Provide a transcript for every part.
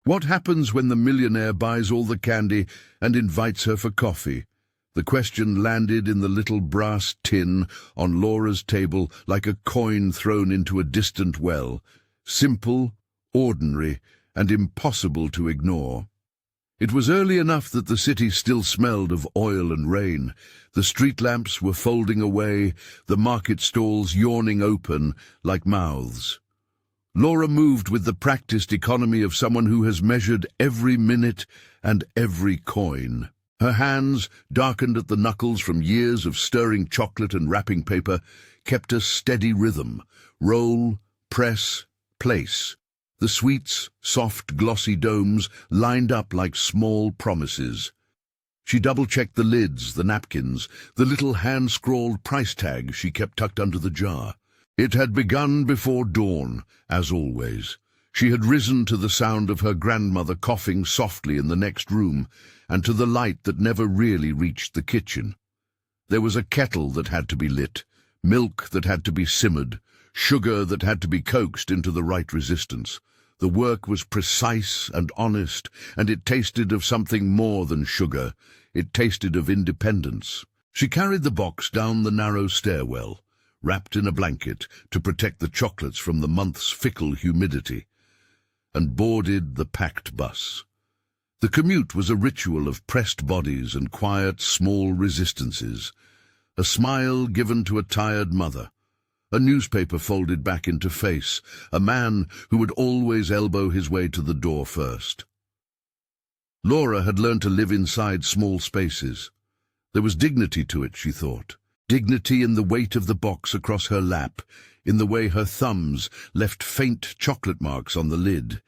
What happens when the millionaire buys all the candy and invites her for coffee? The question landed in the little brass tin on Laura's table like a coin thrown into a distant well. Simple, ordinary, and impossible to ignore. It was early enough that the city still smelled of oil and rain. The street lamps were folding away, the market stalls yawning open like mouths. Laura moved with the practiced economy of someone who has measured every minute and every coin. Her hands, darkened at the knuckles from years of stirring chocolate and wrapping paper, kept a steady rhythm. Roll, press, place. The sweets, soft, glossy domes lined up like small promises. She double-checked the lids, the napkins, the little hand-scrawled price tag she kept tucked under the jar. It had begun before dawn, as always. She had risen to the sound of her grandmother coughing softly in the next room, and to the light that never really reached the kitchen. There was a kettle that had to be lit, milk that had to be simmered, sugar that had to be coaxed into the right resistance. The work was precise and honest, and it tasted of something more than sugar. It tasted of independence. She carried the box down the narrow stairwell, wrapped in a blanket to protect the chocolates from the month's fickle humidity, and boarded the packed bus. The commute was a ritual of pressed bodies and quiet, small resistances. A smile given to a tired mother. A newspaper folded back into face, a man who would always elbow his way to the door first. Laura had learned to live inside small spaces. There was dignity to it, she thought. Dignity in the weight of the box across her lap, in the way her thumbs left faint chocolate marks on the lid.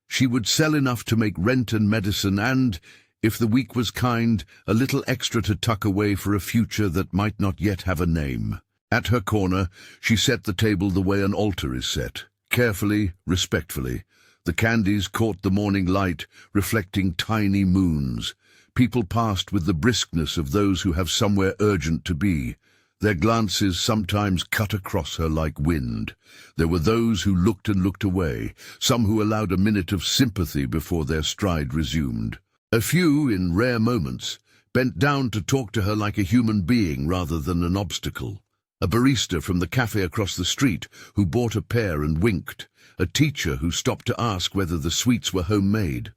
She would sell enough to make rent and medicine and, if the week was kind, a little extra to tuck away for a future that might not yet have a name. At her corner, she set the table the way an altar is set, carefully, respectfully. The candies caught the morning light, reflecting tiny moons. People passed with the briskness of those who have somewhere urgent to be. Their glances sometimes cut across her like wind. There were those who looked and looked away, some who allowed a minute of sympathy before their stride resumed. A few, in rare moments, bent down to talk to her like a human being rather than an obstacle. A barista from the cafe across the street who bought a pear and winked. A teacher who stopped to ask whether the sweets were homemade.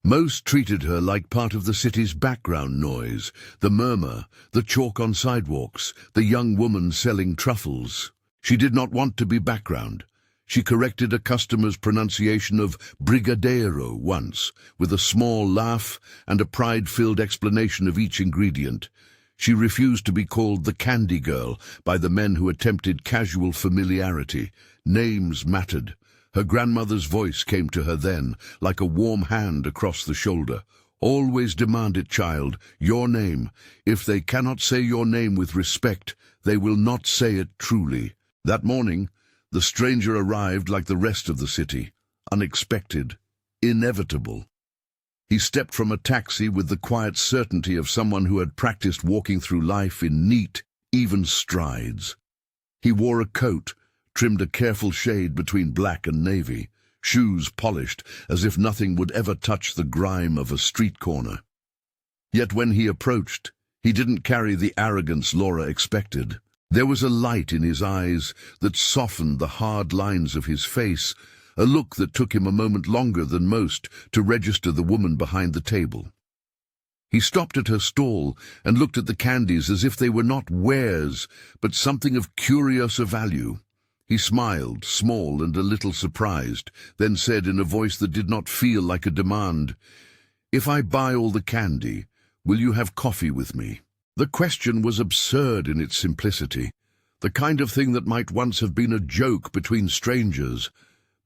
Most treated her like part of the city's background noise, the murmur, the chalk on sidewalks, the young woman selling truffles. She did not want to be background. She corrected a customer's pronunciation of brigadeiro once, with a small laugh and a pride-filled explanation of each ingredient. She refused to be called the candy girl by the men who attempted casual familiarity. Names mattered. Her grandmother's voice came to her then, like a warm hand across the shoulder. Always demand it, child, your name. If they cannot say your name with respect, they will not say it truly. That morning, the stranger arrived like the rest of the city, unexpected, inevitable. He stepped from a taxi with the quiet certainty of someone who had practiced walking through life in neat, even strides. He wore a coat, trimmed a careful shade between black and navy, shoes polished as if nothing would ever touch the grime of a street corner. Yet when he approached, he didn't carry the arrogance Laura expected. There was a light in his eyes that softened the hard lines of his face, a look that took him a moment longer than most to register the woman behind the table. He stopped at her stall and looked at the candies as if they were not wares, but something of curiouser value. He smiled, small and a little surprised, then said in a voice that did not feel like a demand, "If I buy all the candy, will you have coffee with me?" The question was absurd in its simplicity, the kind of thing that might once have been a joke between strangers,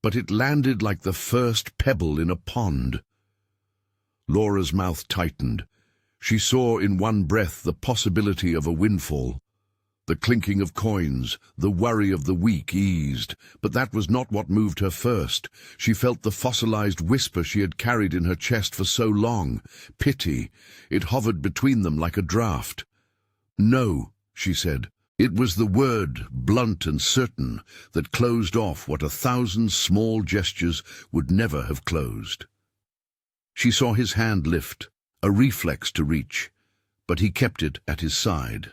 but it landed like the first pebble in a pond. Laura's mouth tightened. She saw in one breath the possibility of a windfall. The clinking of coins, the worry of the week eased, but that was not what moved her first. She felt the fossilized whisper she had carried in her chest for so long, pity. It hovered between them like a draft. "No," she said. It was the word, blunt and certain, that closed off what 1,000 small gestures would never have closed. She saw his hand lift, a reflex to reach, but he kept it at his side.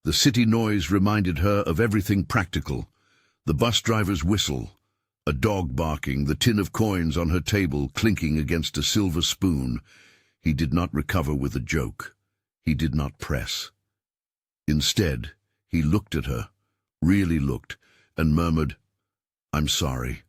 The city noise reminded her of everything practical: the bus driver's whistle, a dog barking, the tin of coins on her table clinking against a silver spoon. He did not recover with a joke. He did not press. Instead, he looked at her, really looked, and murmured, "I'm sorry.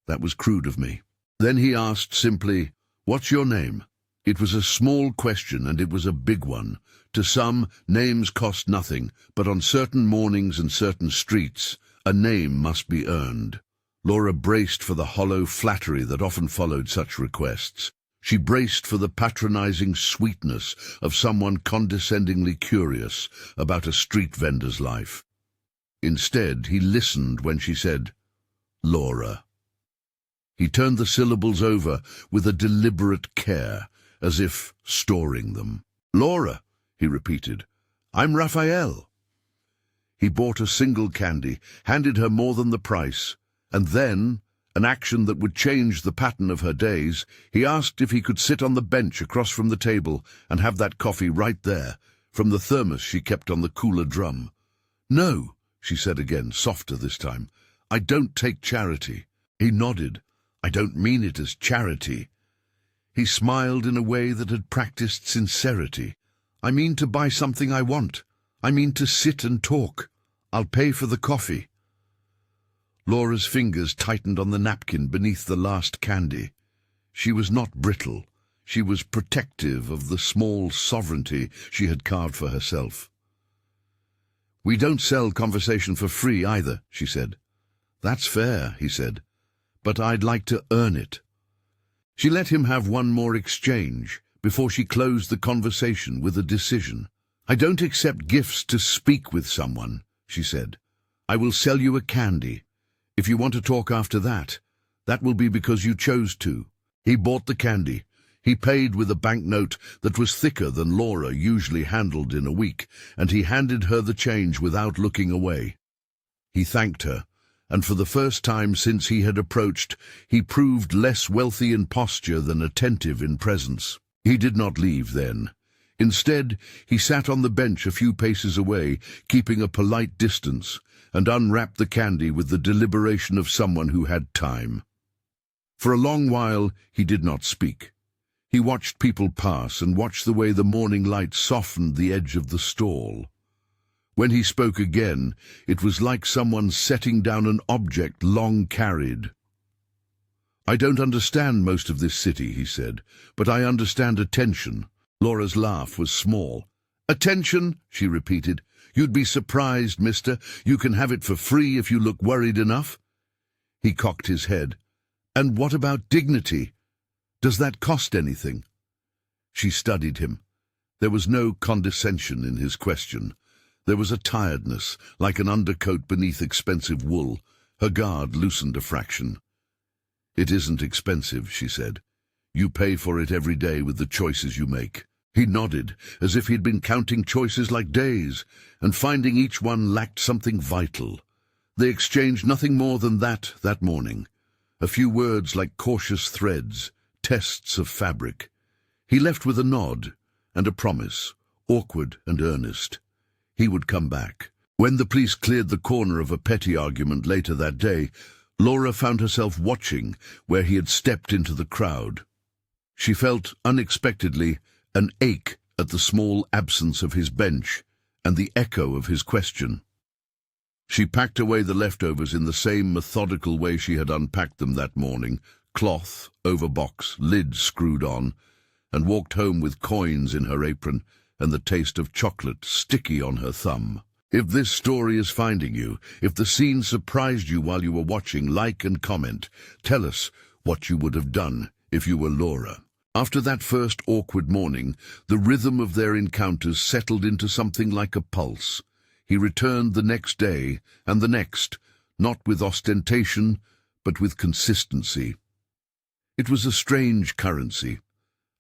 That was crude of me." Then he asked simply, "What's your name?" It was a small question, and it was a big one. To some, names cost nothing, but on certain mornings and certain streets, a name must be earned. Laura braced for the hollow flattery that often followed such requests. She braced for the patronizing sweetness of someone condescendingly curious about a street vendor's life. Instead, he listened when she said, "Laura." He turned the syllables over with a deliberate care, as if storing them. "Laura," he repeated. "I'm Raphael." He bought a single candy, handed her more than the price, and then, an action that would change the pattern of her days, he asked if he could sit on the bench across from the table and have that coffee right there, from the thermos she kept on the cooler drum. "No," she said again, softer this time. "I don't take charity." He nodded. "I don't mean it as charity." He smiled in a way that had practiced sincerity. "I mean to buy something I want. I mean to sit and talk. I'll pay for the coffee." Laura's fingers tightened on the napkin beneath the last candy. She was not brittle. She was protective of the small sovereignty she had carved for herself. "We don't sell conversation for free either," she said. "That's fair," he said, "but I'd like to earn it." She let him have one more exchange before she closed the conversation with a decision. "I don't accept gifts to speak with someone," she said. "I will sell you a candy. If you want to talk after that, that will be because you chose to." He bought the candy. He paid with a banknote that was thicker than Laura usually handled in a week, and he handed her the change without looking away. He thanked her, and for the first time since he had approached, he proved less wealthy in posture than attentive in presence. He did not leave then. Instead, he sat on the bench a few paces away, keeping a polite distance, and unwrapped the candy with the deliberation of someone who had time. For a long while, he did not speak. He watched people pass and watched the way the morning light softened the edge of the stall. When he spoke again, it was like someone setting down an object long carried. "I don't understand most of this city," he said, "but I understand attention." Laura's laugh was small. "Attention," she repeated. "You'd be surprised, mister. You can have it for free if you look worried enough." He cocked his head. "And what about dignity? Does that cost anything?" She studied him. There was no condescension in his question. There was a tiredness, like an undercoat beneath expensive wool. Her guard loosened a fraction. "It isn't expensive," she said. "You pay for it every day with the choices you make." He nodded, as if he'd been counting choices like days, and finding each one lacked something vital. They exchanged nothing more than that morning. A few words like cautious threads, tests of fabric. He left with a nod and a promise, awkward and earnest. He would come back. When the police cleared the corner of a petty argument later that day, Laura found herself watching where he had stepped into the crowd. She felt, unexpectedly, an ache at the small absence of his bench and the echo of his question. She packed away the leftovers in the same methodical way she had unpacked them that morning, cloth over box, lid screwed on, and walked home with coins in her apron and the taste of chocolate sticky on her thumb. If this story is finding you, if the scene surprised you while you were watching, like and comment. Tell us what you would have done if you were Laura. After that first awkward morning, the rhythm of their encounters settled into something like a pulse. He returned the next day, and the next, not with ostentation, but with consistency. It was a strange currency.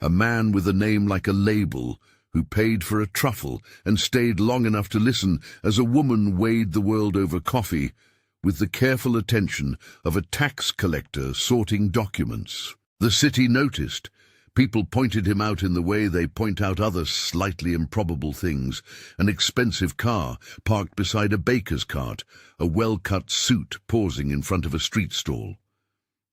A man with a name like a label, who paid for a truffle and stayed long enough to listen as a woman weighed the world over coffee, with the careful attention of a tax collector sorting documents. The city noticed, People pointed him out in the way they point out other slightly improbable things: an expensive car parked beside a baker's cart, a well-cut suit pausing in front of a street stall.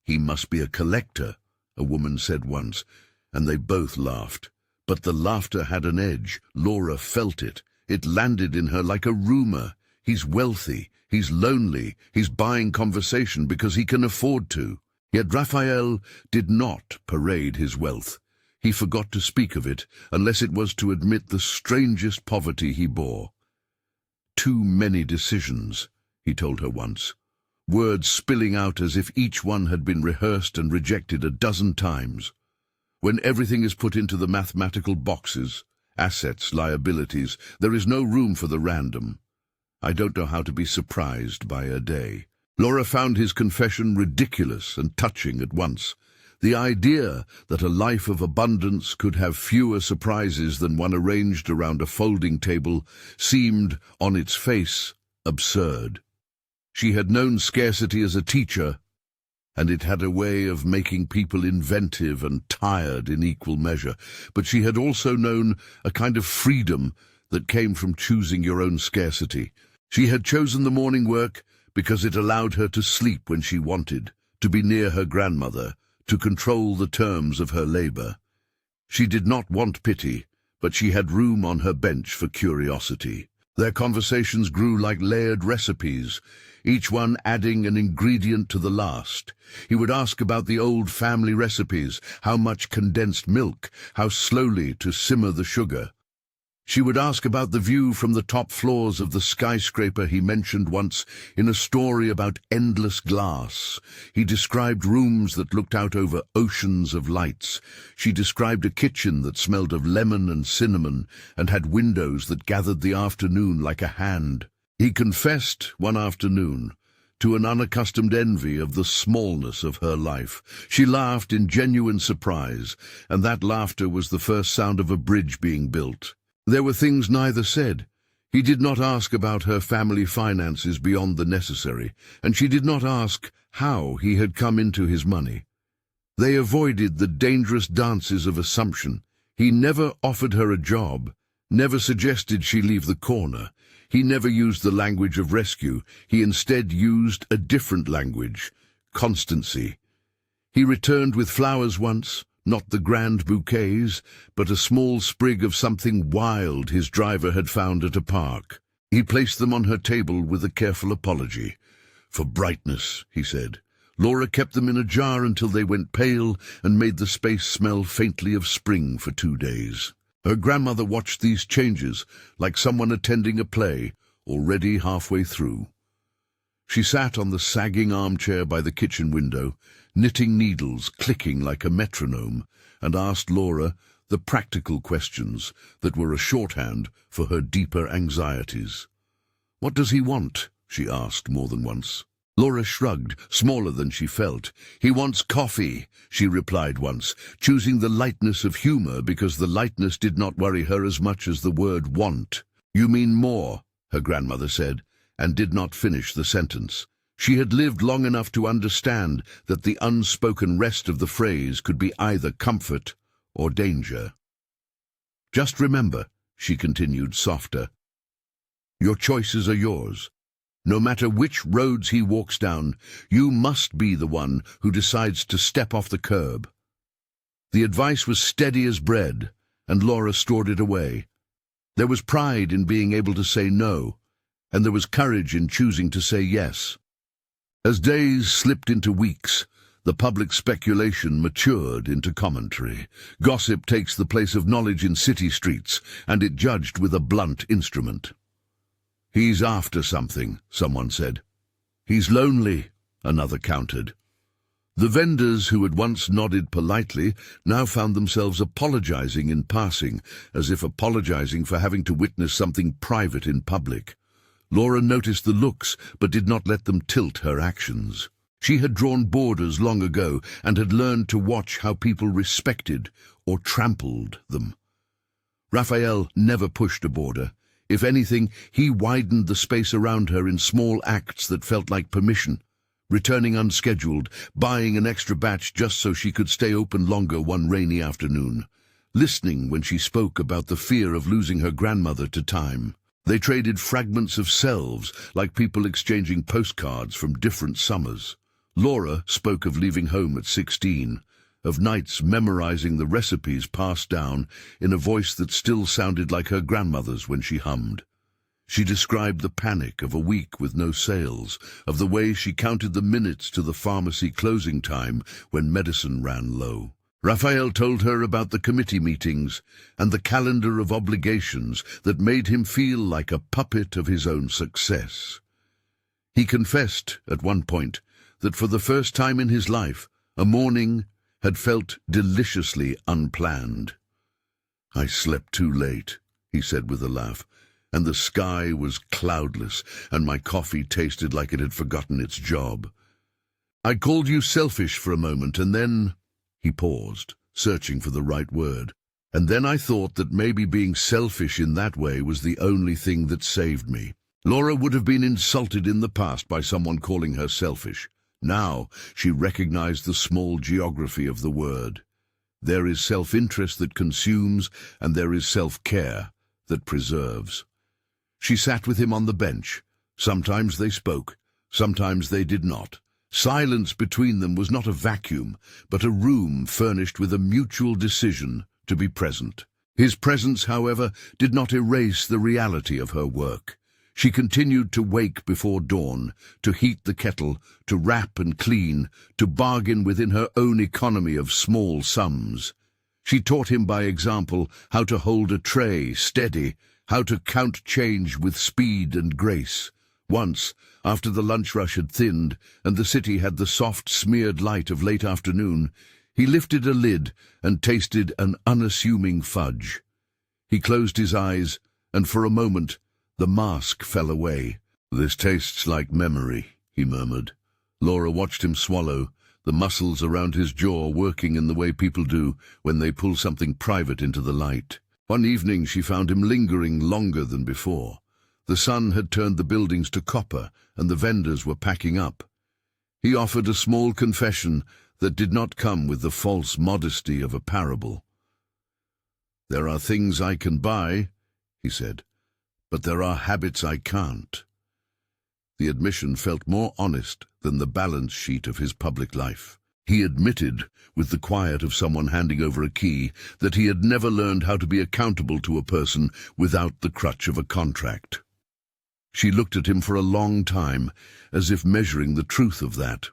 "He must be a collector," a woman said once, and they both laughed. But the laughter had an edge. Laura felt it. It landed in her like a rumor. He's wealthy, he's lonely, he's buying conversation because he can afford to. Yet Raphael did not parade his wealth. He forgot to speak of it, unless it was to admit the strangest poverty he bore. "Too many decisions," he told her once, words spilling out as if each one had been rehearsed and rejected a dozen times. When everything is put into the mathematical boxes, assets, liabilities, there is no room for the random. I don't know how to be surprised by a day. Laura found his confession ridiculous and touching at once. The idea that a life of abundance could have fewer surprises than one arranged around a folding table seemed, on its face, absurd. She had known scarcity as a teacher, and it had a way of making people inventive and tired in equal measure. But she had also known a kind of freedom that came from choosing your own scarcity. She had chosen the morning work because it allowed her to sleep when she wanted, to be near her grandmother, to control the terms of her labor. She did not want pity, but she had room on her bench for curiosity. Their conversations grew like layered recipes, each one adding an ingredient to the last. He would ask about the old family recipes, how much condensed milk, how slowly to simmer the sugar. She would ask about the view from the top floors of the skyscraper he mentioned once in a story about endless glass. He described rooms that looked out over oceans of lights. She described a kitchen that smelled of lemon and cinnamon and had windows that gathered the afternoon like a hand. He confessed one afternoon to an unaccustomed envy of the smallness of her life. She laughed in genuine surprise, and that laughter was the first sound of a bridge being built. There were things neither said. He did not ask about her family finances beyond the necessary, and she did not ask how he had come into his money. They avoided the dangerous dances of assumption. He never offered her a job, never suggested she leave the corner. He never used the language of rescue. He instead used a different language: constancy. He returned with flowers once, not the grand bouquets, but a small sprig of something wild his driver had found at a park. He placed them on her table with a careful apology. "For brightness," he said. Laura kept them in a jar until they went pale and made the space smell faintly of spring for 2 days. Her grandmother watched these changes like someone attending a play, already halfway through. She sat on the sagging armchair by the kitchen window, knitting needles clicking like a metronome, and asked Laura the practical questions that were a shorthand for her deeper anxieties. "What does he want?" she asked more than once. Laura shrugged, smaller than she felt. "He wants coffee," she replied once, choosing the lightness of humor because the lightness did not worry her as much as the word want. "You mean more," her grandmother said, and did not finish the sentence. She had lived long enough to understand that the unspoken rest of the phrase could be either comfort or danger. "Just remember," she continued softer, "your choices are yours. No matter which roads he walks down, you must be the one who decides to step off the curb." The advice was steady as bread, and Laura stored it away. There was pride in being able to say no, and there was courage in choosing to say yes. As days slipped into weeks, the public speculation matured into commentary. Gossip takes the place of knowledge in city streets, and it judged with a blunt instrument. "He's after something," someone said. "He's lonely," another countered. The vendors who had once nodded politely now found themselves apologizing in passing, as if apologizing for having to witness something private in public. Laura noticed the looks, but did not let them tilt her actions. She had drawn borders long ago and had learned to watch how people respected or trampled them. Raphael never pushed a border. If anything, he widened the space around her in small acts that felt like permission. returning unscheduled, buying an extra batch just so she could stay open longer one rainy afternoon, listening when she spoke about the fear of losing her grandmother to time. They traded fragments of selves, like people exchanging postcards from different summers. Laura spoke of leaving home at 16, of nights memorizing the recipes passed down in a voice that still sounded like her grandmother's when she hummed. She described the panic of a week with no sales, of the way she counted the minutes to the pharmacy closing time when medicine ran low. Raphael told her about the committee meetings and the calendar of obligations that made him feel like a puppet of his own success. He confessed, at one point, that for the first time in his life, a morning had felt deliciously unplanned. "I slept too late," he said with a laugh, "and the sky was cloudless, and my coffee tasted like it had forgotten its job. I called you selfish for a moment, and then—" He paused, searching for the right word. "And then I thought that maybe being selfish in that way was the only thing that saved me." Laura would have been insulted in the past by someone calling her selfish. Now she recognized the small geography of the word. There is self-interest that consumes, and there is self-care that preserves. She sat with him on the bench. Sometimes they spoke, sometimes they did not. Silence between them was not a vacuum, but a room furnished with a mutual decision to be present. His presence, however, did not erase the reality of her work. She continued to wake before dawn, to heat the kettle, to wrap and clean, to bargain within her own economy of small sums. She taught him by example how to hold a tray steady, how to count change with speed and grace. Once, after the lunch rush had thinned and the city had the soft smeared light of late afternoon, he lifted a lid and tasted an unassuming fudge. He closed his eyes, and for a moment the mask fell away. "This tastes like memory," he murmured. Laura watched him swallow, the muscles around his jaw working in the way people do when they pull something private into the light. One evening she found him lingering longer than before. The sun had turned the buildings to copper, and the vendors were packing up. He offered a small confession that did not come with the false modesty of a parable. "There are things I can buy," he said, "but there are habits I can't." The admission felt more honest than the balance sheet of his public life. He admitted, with the quiet of someone handing over a key, that he had never learned how to be accountable to a person without the crutch of a contract. She looked at him for a long time, as if measuring the truth of that.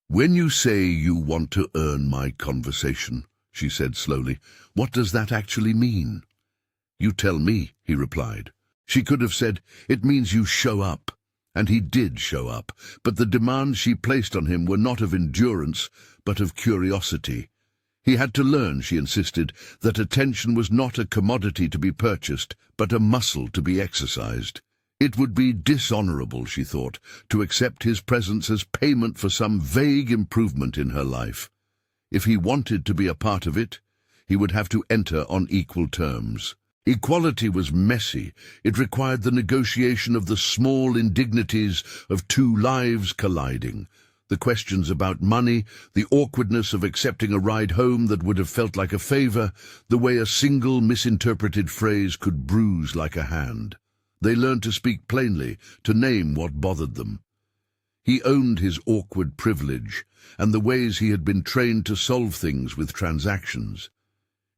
"When you say you want to earn my conversation," she said slowly, "what does that actually mean?" "You tell me," he replied. She could have said, "It means you show up." And he did show up, but the demands she placed on him were not of endurance, but of curiosity. He had to learn, she insisted, that attention was not a commodity to be purchased, but a muscle to be exercised. It would be dishonorable, she thought, to accept his presence as payment for some vague improvement in her life. If he wanted to be a part of it, he would have to enter on equal terms. Equality was messy. It required the negotiation of the small indignities of two lives colliding. The questions about money, the awkwardness of accepting a ride home that would have felt like a favor, the way a single misinterpreted phrase could bruise like a hand. They learned to speak plainly, to name what bothered them. He owned his awkward privilege, and the ways he had been trained to solve things with transactions.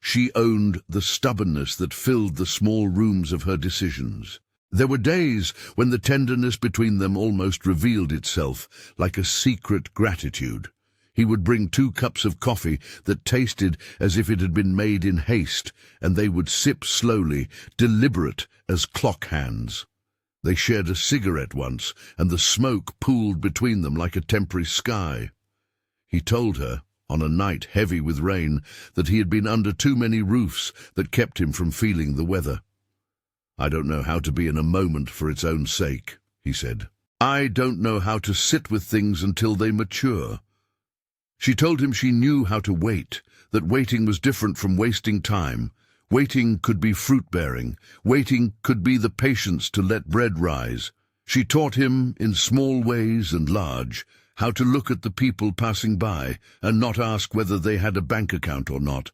She owned the stubbornness that filled the small rooms of her decisions. There were days when the tenderness between them almost revealed itself, like a secret gratitude. He would bring 2 cups of coffee that tasted as if it had been made in haste, and they would sip slowly, deliberate as clock hands. They shared a cigarette once, and the smoke pooled between them like a temporary sky. He told her, on a night heavy with rain, that he had been under too many roofs that kept him from feeling the weather. "I don't know how to be in a moment for its own sake," he said. "I don't know how to sit with things until they mature." She told him she knew how to wait, that waiting was different from wasting time. Waiting could be fruit-bearing. Waiting could be the patience to let bread rise. She taught him, in small ways and large, how to look at the people passing by and not ask whether they had a bank account or not,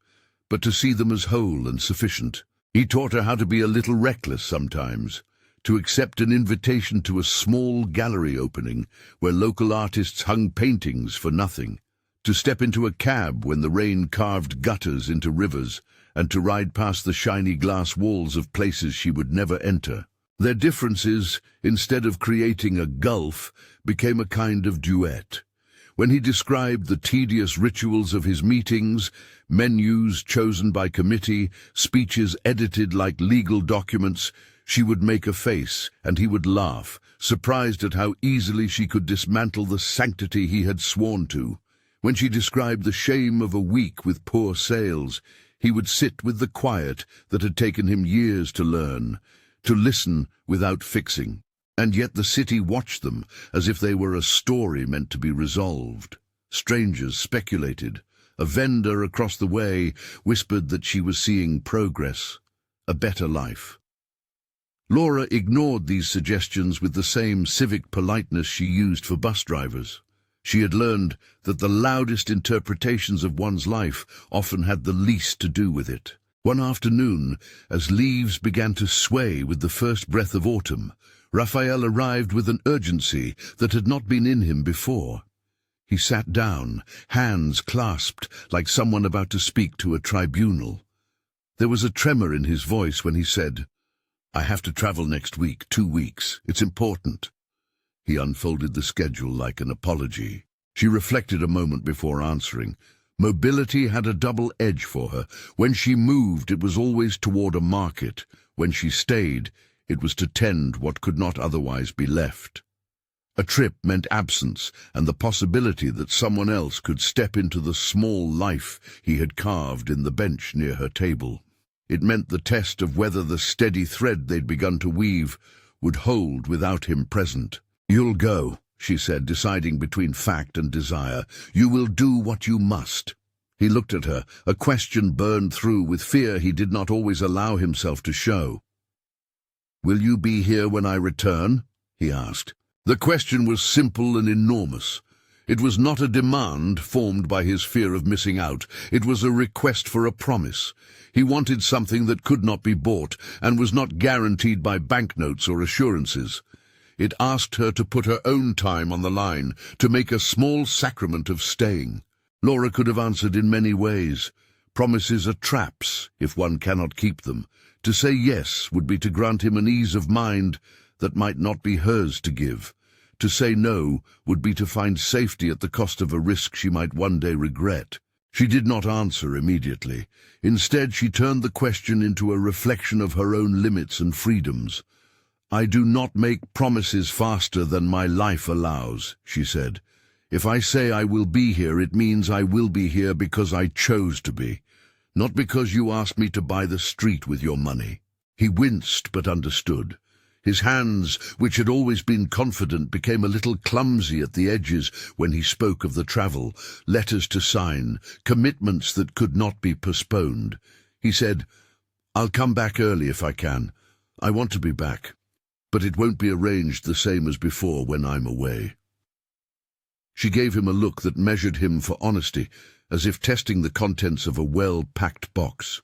but to see them as whole and sufficient. He taught her how to be a little reckless sometimes, to accept an invitation to a small gallery opening where local artists hung paintings for nothing, to step into a cab when the rain carved gutters into rivers, and to ride past the shiny glass walls of places she would never enter. Their differences, instead of creating a gulf, became a kind of duet. When he described the tedious rituals of his meetings, menus chosen by committee, speeches edited like legal documents, she would make a face, and he would laugh, surprised at how easily she could dismantle the sanctity he had sworn to. When she described the shame of a week with poor sales, he would sit with the quiet that had taken him years to learn, to listen without fixing. And yet the city watched them as if they were a story meant to be resolved. Strangers speculated. A vendor across the way whispered that she was seeing progress, a better life. Laura ignored these suggestions with the same civic politeness she used for bus drivers. She had learned that the loudest interpretations of one's life often had the least to do with it. One afternoon, as leaves began to sway with the first breath of autumn, Raphael arrived with an urgency that had not been in him before. He sat down, hands clasped like someone about to speak to a tribunal. There was a tremor in his voice when he said, "I have to travel next week, 2 weeks. It's important." He unfolded the schedule like an apology. She reflected a moment before answering. Mobility had a double edge for her. When she moved, it was always toward a market. When she stayed, it was to tend what could not otherwise be left. A trip meant absence and the possibility that someone else could step into the small life he had carved in the bench near her table. It meant the test of whether the steady thread they'd begun to weave would hold without him present. "You'll go," she said, deciding between fact and desire. "You will do what you must." He looked at her, a question burned through with fear he did not always allow himself to show. "Will you be here when I return?" he asked. The question was simple and enormous. It was not a demand formed by his fear of missing out. It was a request for a promise. He wanted something that could not be bought and was not guaranteed by banknotes or assurances. It asked her to put her own time on the line, to make a small sacrament of staying. Laura could have answered in many ways. Promises are traps, if one cannot keep them. To say yes would be to grant him an ease of mind that might not be hers to give. To say no would be to find safety at the cost of a risk she might one day regret. She did not answer immediately. Instead, she turned the question into a reflection of her own limits and freedoms. "I do not make promises faster than my life allows," she said. "If I say I will be here, it means I will be here because I chose to be, not because you asked me to buy the street with your money." He winced but understood. His hands, which had always been confident, became a little clumsy at the edges when he spoke of the travel, letters to sign, commitments that could not be postponed. He said, "I'll come back early if I can. I want to be back. But it won't be arranged the same as before when I'm away." She gave him a look that measured him for honesty, as if testing the contents of a well-packed box.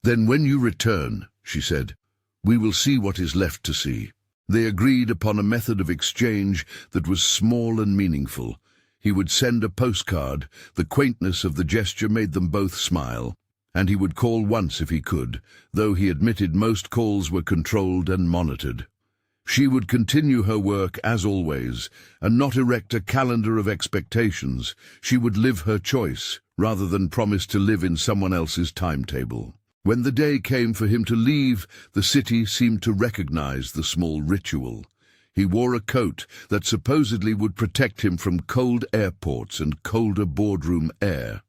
"Then when you return," she said, "we will see what is left to see." They agreed upon a method of exchange that was small and meaningful. He would send a postcard. The quaintness of the gesture made them both smile. And he would call once if he could, though he admitted most calls were controlled and monitored. She would continue her work as always, and not erect a calendar of expectations. She would live her choice, rather than promise to live in someone else's timetable. When the day came for him to leave, the city seemed to recognize the small ritual. He wore a coat that supposedly would protect him from cold airports and colder boardroom air.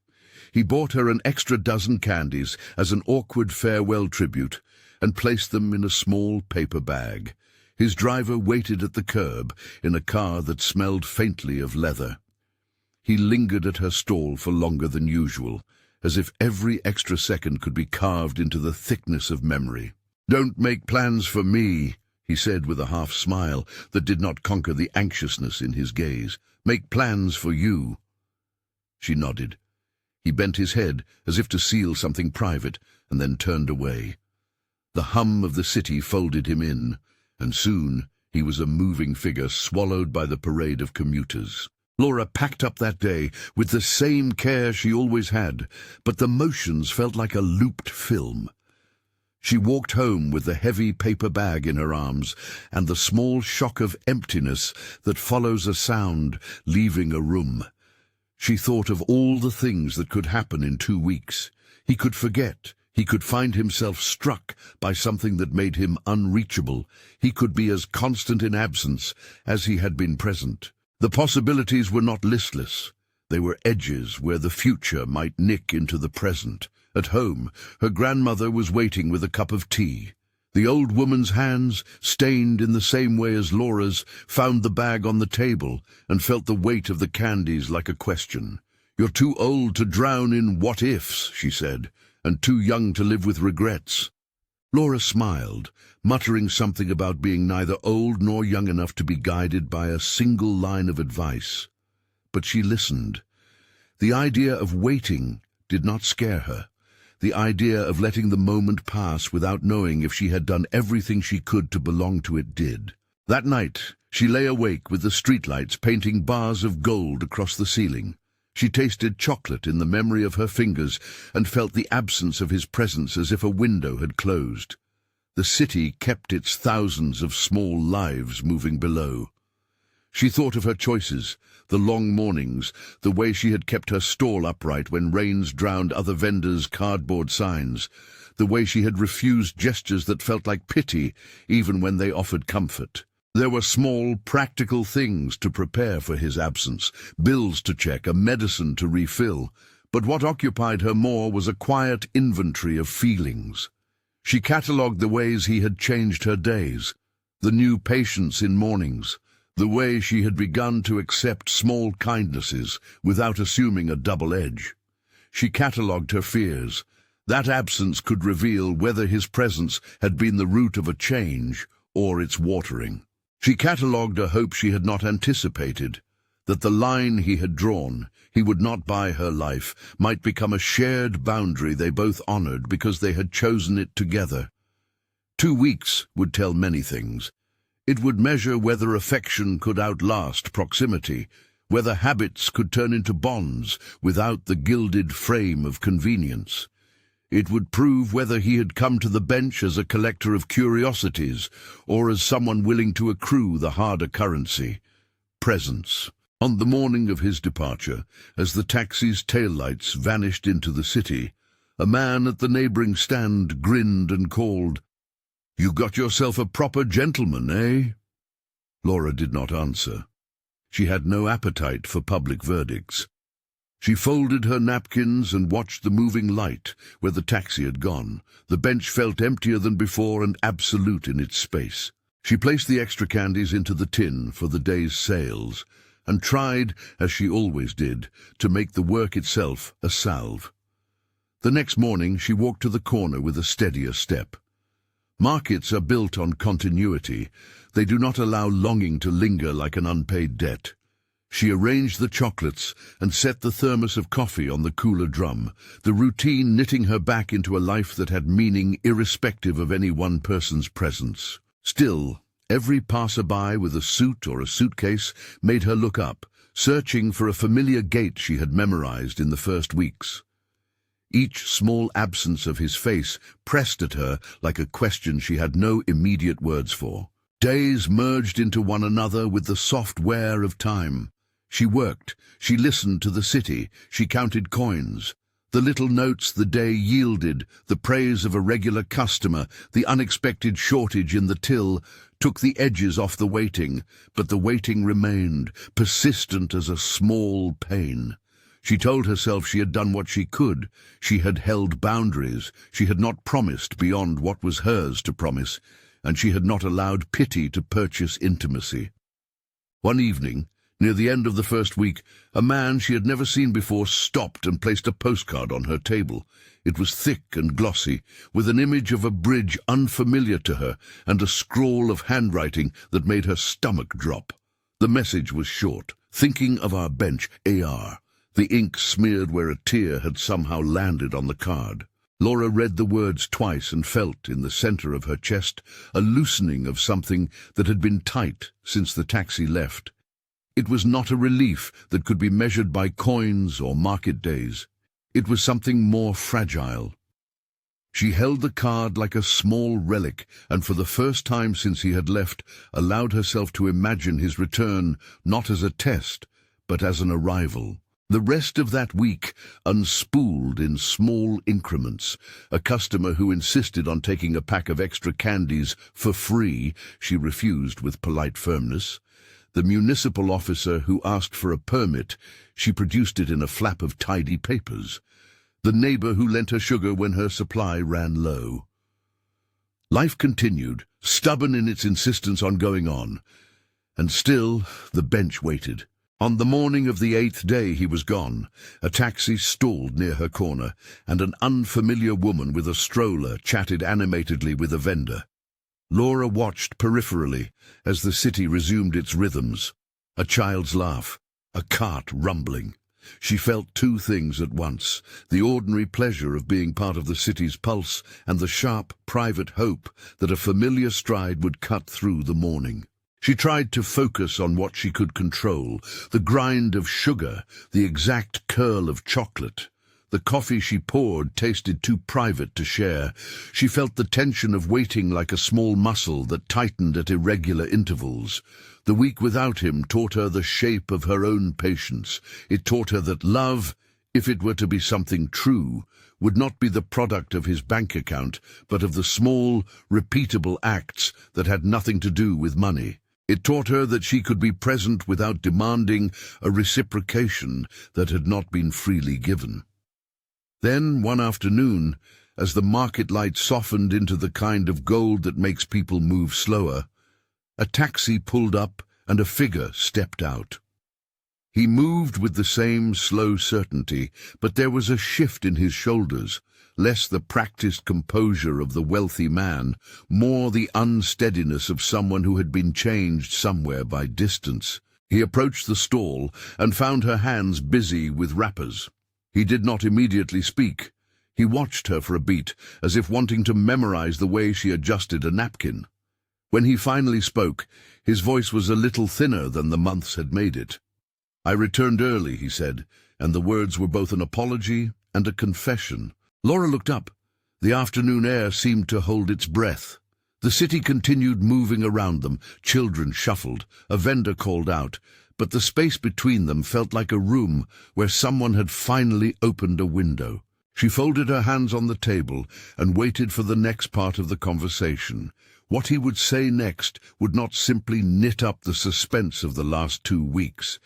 He bought her an extra dozen candies as an awkward farewell tribute and placed them in a small paper bag. His driver waited at the curb in a car that smelled faintly of leather. He lingered at her stall for longer than usual, as if every extra second could be carved into the thickness of memory. "Don't make plans for me," he said with a half-smile that did not conquer the anxiousness in his gaze. "Make plans for you." She nodded. He bent his head as if to seal something private, and then turned away. The hum of the city folded him in, and soon he was a moving figure swallowed by the parade of commuters. Laura packed up that day with the same care she always had, but the motions felt like a looped film. She walked home with the heavy paper bag in her arms and the small shock of emptiness that follows a sound leaving a room. She thought of all the things that could happen in 2 weeks. He could forget. He could find himself struck by something that made him unreachable. He could be as constant in absence as he had been present. The possibilities were not listless. They were edges where the future might nick into the present. At home, her grandmother was waiting with a cup of tea. The old woman's hands, stained in the same way as Laura's, found the bag on the table and felt the weight of the candies like a question. "You're too old to drown in what-ifs," she said, "and too young to live with regrets." Laura smiled, muttering something about being neither old nor young enough to be guided by a single line of advice. But she listened. The idea of waiting did not scare her. The idea of letting the moment pass without knowing if she had done everything she could to belong to it did. That night, she lay awake with the streetlights painting bars of gold across the ceiling. She tasted chocolate in the memory of her fingers and felt the absence of his presence as if a window had closed. The city kept its thousands of small lives moving below. She thought of her choices, the long mornings, the way she had kept her stall upright when rains drowned other vendors' cardboard signs, the way she had refused gestures that felt like pity even when they offered comfort. There were small, practical things to prepare for his absence, bills to check, a medicine to refill, but what occupied her more was a quiet inventory of feelings. She catalogued the ways he had changed her days, the new patience in mornings, the way she had begun to accept small kindnesses without assuming a double edge. She catalogued her fears. That absence could reveal whether his presence had been the root of a change or its watering. She catalogued a hope she had not anticipated, that the line he had drawn, he would not buy her life, might become a shared boundary they both honored because they had chosen it together. 2 weeks would tell many things. It would measure whether affection could outlast proximity, whether habits could turn into bonds without the gilded frame of convenience. It would prove whether he had come to the bench as a collector of curiosities or as someone willing to accrue the harder currency, presence. On the morning of his departure, as the taxi's taillights vanished into the city, a man at the neighboring stand grinned and called, "You got yourself a proper gentleman, eh?" Laura did not answer. She had no appetite for public verdicts. She folded her napkins and watched the moving light where the taxi had gone. The bench felt emptier than before and absolute in its space. She placed the extra candies into the tin for the day's sales and tried, as she always did, to make the work itself a salve. The next morning she walked to the corner with a steadier step. Markets are built on continuity. They do not allow longing to linger like an unpaid debt. She arranged the chocolates and set the thermos of coffee on the cooler drum, the routine knitting her back into a life that had meaning irrespective of any one person's presence. Still, every passerby with a suit or a suitcase made her look up, searching for a familiar gait she had memorized in the first weeks. Each small absence of his face pressed at her like a question she had no immediate words for. Days merged into one another with the soft wear of time. She worked, she listened to the city, she counted coins. The little notes the day yielded, the praise of a regular customer, the unexpected shortage in the till, took the edges off the waiting, but the waiting remained, persistent as a small pain. She told herself she had done what she could. She had held boundaries. She had not promised beyond what was hers to promise, and she had not allowed pity to purchase intimacy. One evening, Near the end of the first week, a man she had never seen before stopped and placed a postcard on her table. It was thick and glossy, with an image of a bridge unfamiliar to her and a scrawl of handwriting that made her stomach drop. The message was short. "Thinking of our bench, AR." The ink smeared where a tear had somehow landed on the card. Laura read the words twice and felt, in the center of her chest, a loosening of something that had been tight since the taxi left. It was not a relief that could be measured by coins or market days. It was something more fragile. She held the card like a small relic, and for the first time since he had left, allowed herself to imagine his return not as a test, but as an arrival. The rest of that week unspooled in small increments. A customer who insisted on taking a pack of extra candies for free, she refused with polite firmness. The municipal officer who asked for a permit, she produced it in a flap of tidy papers. The neighbor who lent her sugar when her supply ran low. Life continued, stubborn in its insistence on going on. And still, the bench waited. On the morning of the 8th day he was gone. A taxi stalled near her corner, and an unfamiliar woman with a stroller chatted animatedly with a vendor. Laura watched peripherally as the city resumed its rhythms. A child's laugh, a cart rumbling. She felt two things at once, the ordinary pleasure of being part of the city's pulse and the sharp, private hope that a familiar stride would cut through the morning. She tried to focus on what she could control, the grind of sugar, the exact curl of chocolate. The coffee she poured tasted too private to share. She felt the tension of waiting like a small muscle that tightened at irregular intervals. The week without him taught her the shape of her own patience. It taught her that love, if it were to be something true, would not be the product of his bank account, but of the small, repeatable acts that had nothing to do with money. It taught her that she could be present without demanding a reciprocation that had not been freely given. Then, one afternoon, as the market light softened into the kind of gold that makes people move slower, a taxi pulled up and a figure stepped out. He moved with the same slow certainty, but there was a shift in his shoulders, less the practiced composure of the wealthy man, more the unsteadiness of someone who had been changed somewhere by distance. He approached the stall and found her hands busy with wrappers. He did not immediately speak. He watched her for a beat, as if wanting to memorize the way she adjusted a napkin. When he finally spoke, his voice was a little thinner than the months had made it. "I returned early," he said, and the words were both an apology and a confession. Laura looked up. The afternoon air seemed to hold its breath. The city continued moving around them. Children shuffled. A vendor called out. But the space between them felt like a room where someone had finally opened a window. She folded her hands on the table and waited for the next part of the conversation. What he would say next would not simply knit up the suspense of the last 2 weeks.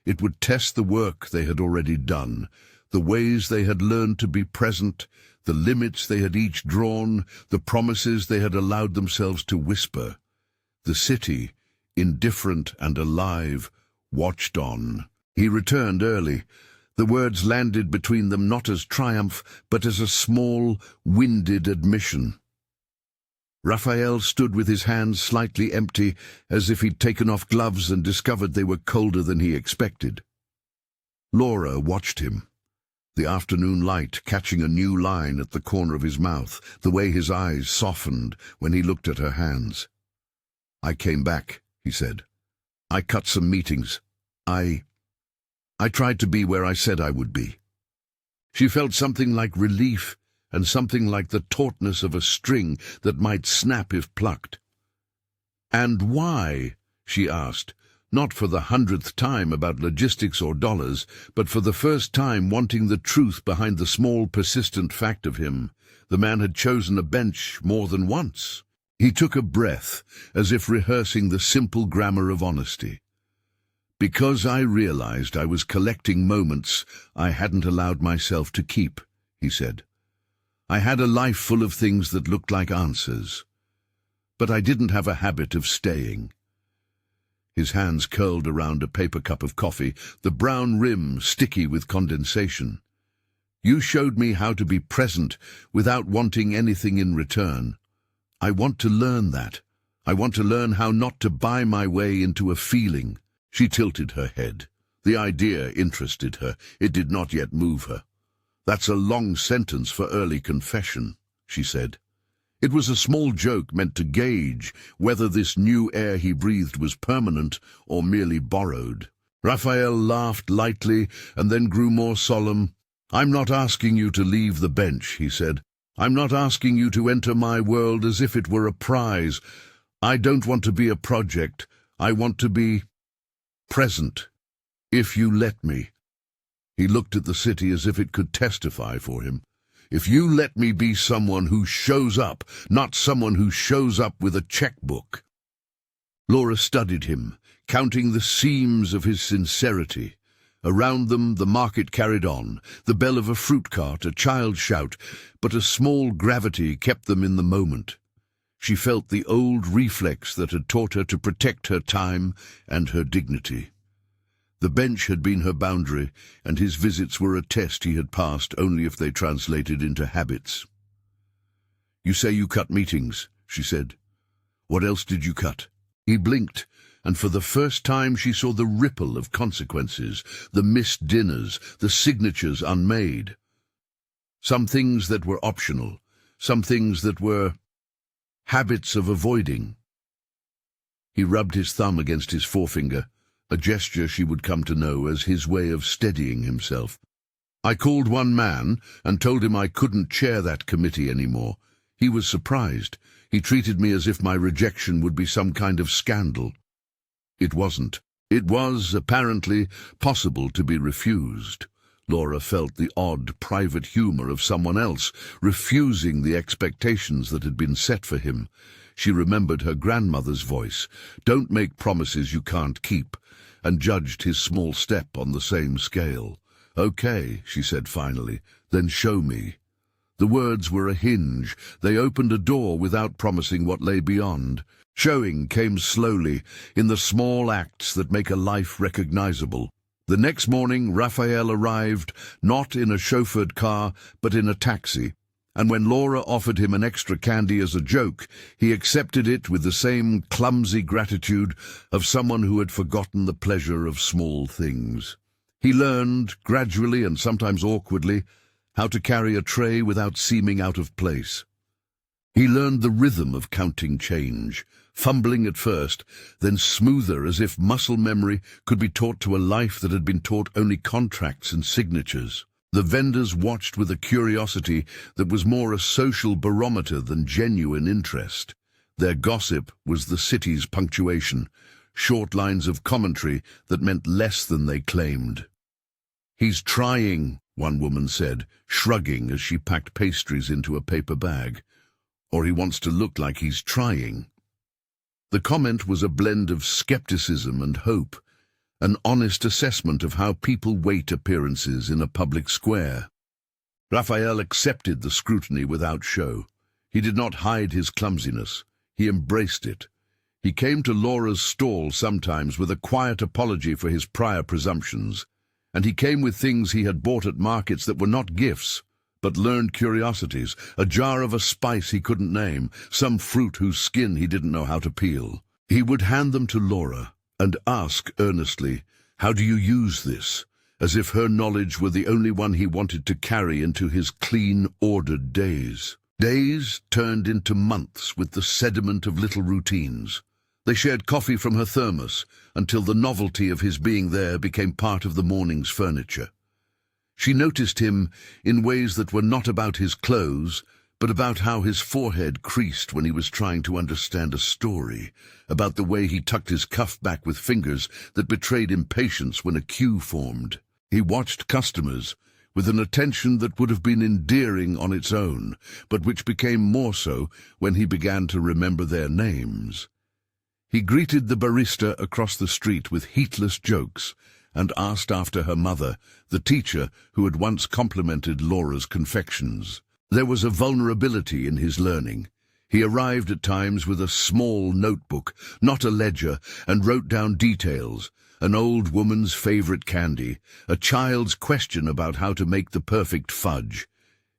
It would test the work they had already done, the ways they had learned to be present, the limits they had each drawn, the promises they had allowed themselves to whisper. The city, indifferent and alive, watched on. He returned early. The words landed between them not as triumph, but as a small, winded admission. Raphael stood with his hands slightly empty, as if he'd taken off gloves and discovered they were colder than he expected. Laura watched him, the afternoon light catching a new line at the corner of his mouth, the way his eyes softened when he looked at her hands. "I came back," he said. "I cut some meetings. I tried to be where I said I would be." She felt something like relief and something like the tautness of a string that might snap if plucked. "And why?" she asked, not for the 100th time about logistics or dollars, but for the first time wanting the truth behind the small, persistent fact of him. The man had chosen a bench more than once. He took a breath, as if rehearsing the simple grammar of honesty. "Because I realized I was collecting moments I hadn't allowed myself to keep," he said. "I had a life full of things that looked like answers, but I didn't have a habit of staying." His hands curled around a paper cup of coffee, the brown rim sticky with condensation. "You showed me how to be present without wanting anything in return. I want to learn that. I want to learn how not to buy my way into a feeling." She tilted her head. The idea interested her. It did not yet move her. "That's a long sentence for early confession," she said. It was a small joke meant to gauge whether this new air he breathed was permanent or merely borrowed. Raphael laughed lightly and then grew more solemn. "I'm not asking you to leave the bench," he said. "I'm not asking you to enter my world as if it were a prize. I don't want to be a project. I want to be present, if you let me." He looked at the city as if it could testify for him. "If you let me be someone who shows up, not someone who shows up with a checkbook." Laura studied him, counting the seams of his sincerity. Around them the market carried on, the bell of a fruit cart, a child's shout, but a small gravity kept them in the moment. She felt the old reflex that had taught her to protect her time and her dignity. The bench had been her boundary, and his visits were a test he had passed only if they translated into habits. "You say you cut meetings," she said. "What else did you cut?" He blinked, and for the first time she saw the ripple of consequences, the missed dinners, the signatures unmade. Some things that were optional, some things that were habits of avoiding. He rubbed his thumb against his forefinger, a gesture she would come to know as his way of steadying himself. "I called one man and told him I couldn't chair that committee anymore. He was surprised. He treated me as if my rejection would be some kind of scandal. It wasn't. It was, apparently, possible to be refused." Laura felt the odd private humor of someone else, refusing the expectations that had been set for him. She remembered her grandmother's voice, "Don't make promises you can't keep," and judged his small step on the same scale. "Okay," she said finally, "then show me." The words were a hinge. They opened a door without promising what lay beyond. Showing came slowly, in the small acts that make a life recognizable. The next morning, Raphael arrived, not in a chauffeured car, but in a taxi, and when Laura offered him an extra candy as a joke, he accepted it with the same clumsy gratitude of someone who had forgotten the pleasure of small things. He learned, gradually and sometimes awkwardly, how to carry a tray without seeming out of place. He learned the rhythm of counting change, fumbling at first, then smoother, as if muscle memory could be taught to a life that had been taught only contracts and signatures. The vendors watched with a curiosity that was more a social barometer than genuine interest. Their gossip was the city's punctuation, short lines of commentary that meant less than they claimed. "He's trying," one woman said, shrugging as she packed pastries into a paper bag. "Or he wants to look like he's trying." The comment was a blend of skepticism and hope, an honest assessment of how people weight appearances in a public square. Raphael accepted the scrutiny without show. He did not hide his clumsiness. He embraced it. He came to Laura's stall sometimes with a quiet apology for his prior presumptions, and he came with things he had bought at markets that were not gifts, but learned curiosities, a jar of a spice he couldn't name, some fruit whose skin he didn't know how to peel. He would hand them to Laura and ask earnestly, "How do you use this?" as if her knowledge were the only one he wanted to carry into his clean, ordered days. Days turned into months with the sediment of little routines. They shared coffee from her thermos until the novelty of his being there became part of the morning's furniture. She noticed him in ways that were not about his clothes, but about how his forehead creased when he was trying to understand a story, about the way he tucked his cuff back with fingers that betrayed impatience when a queue formed. He watched customers with an attention that would have been endearing on its own, but which became more so when he began to remember their names. He greeted the barista across the street with heatless jokes, and asked after her mother, the teacher who had once complimented Laura's confections. There was a vulnerability in his learning. He arrived at times with a small notebook, not a ledger, and wrote down details: an old woman's favorite candy, a child's question about how to make the perfect fudge.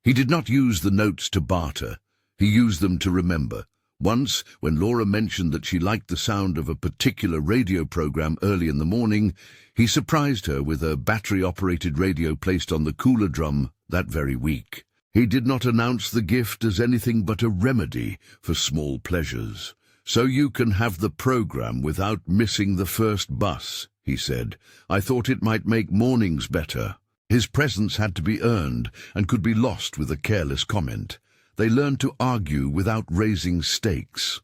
He did not use the notes to barter. He used them to remember. Once, when Laura mentioned that she liked the sound of a particular radio program early in the morning, he surprised her with a battery-operated radio placed on the cooler drum that very week. He did not announce the gift as anything but a remedy for small pleasures. "So you can have the program without missing the first bus," he said. "I thought it might make mornings better." His presence had to be earned and could be lost with a careless comment. They learned to argue without raising stakes.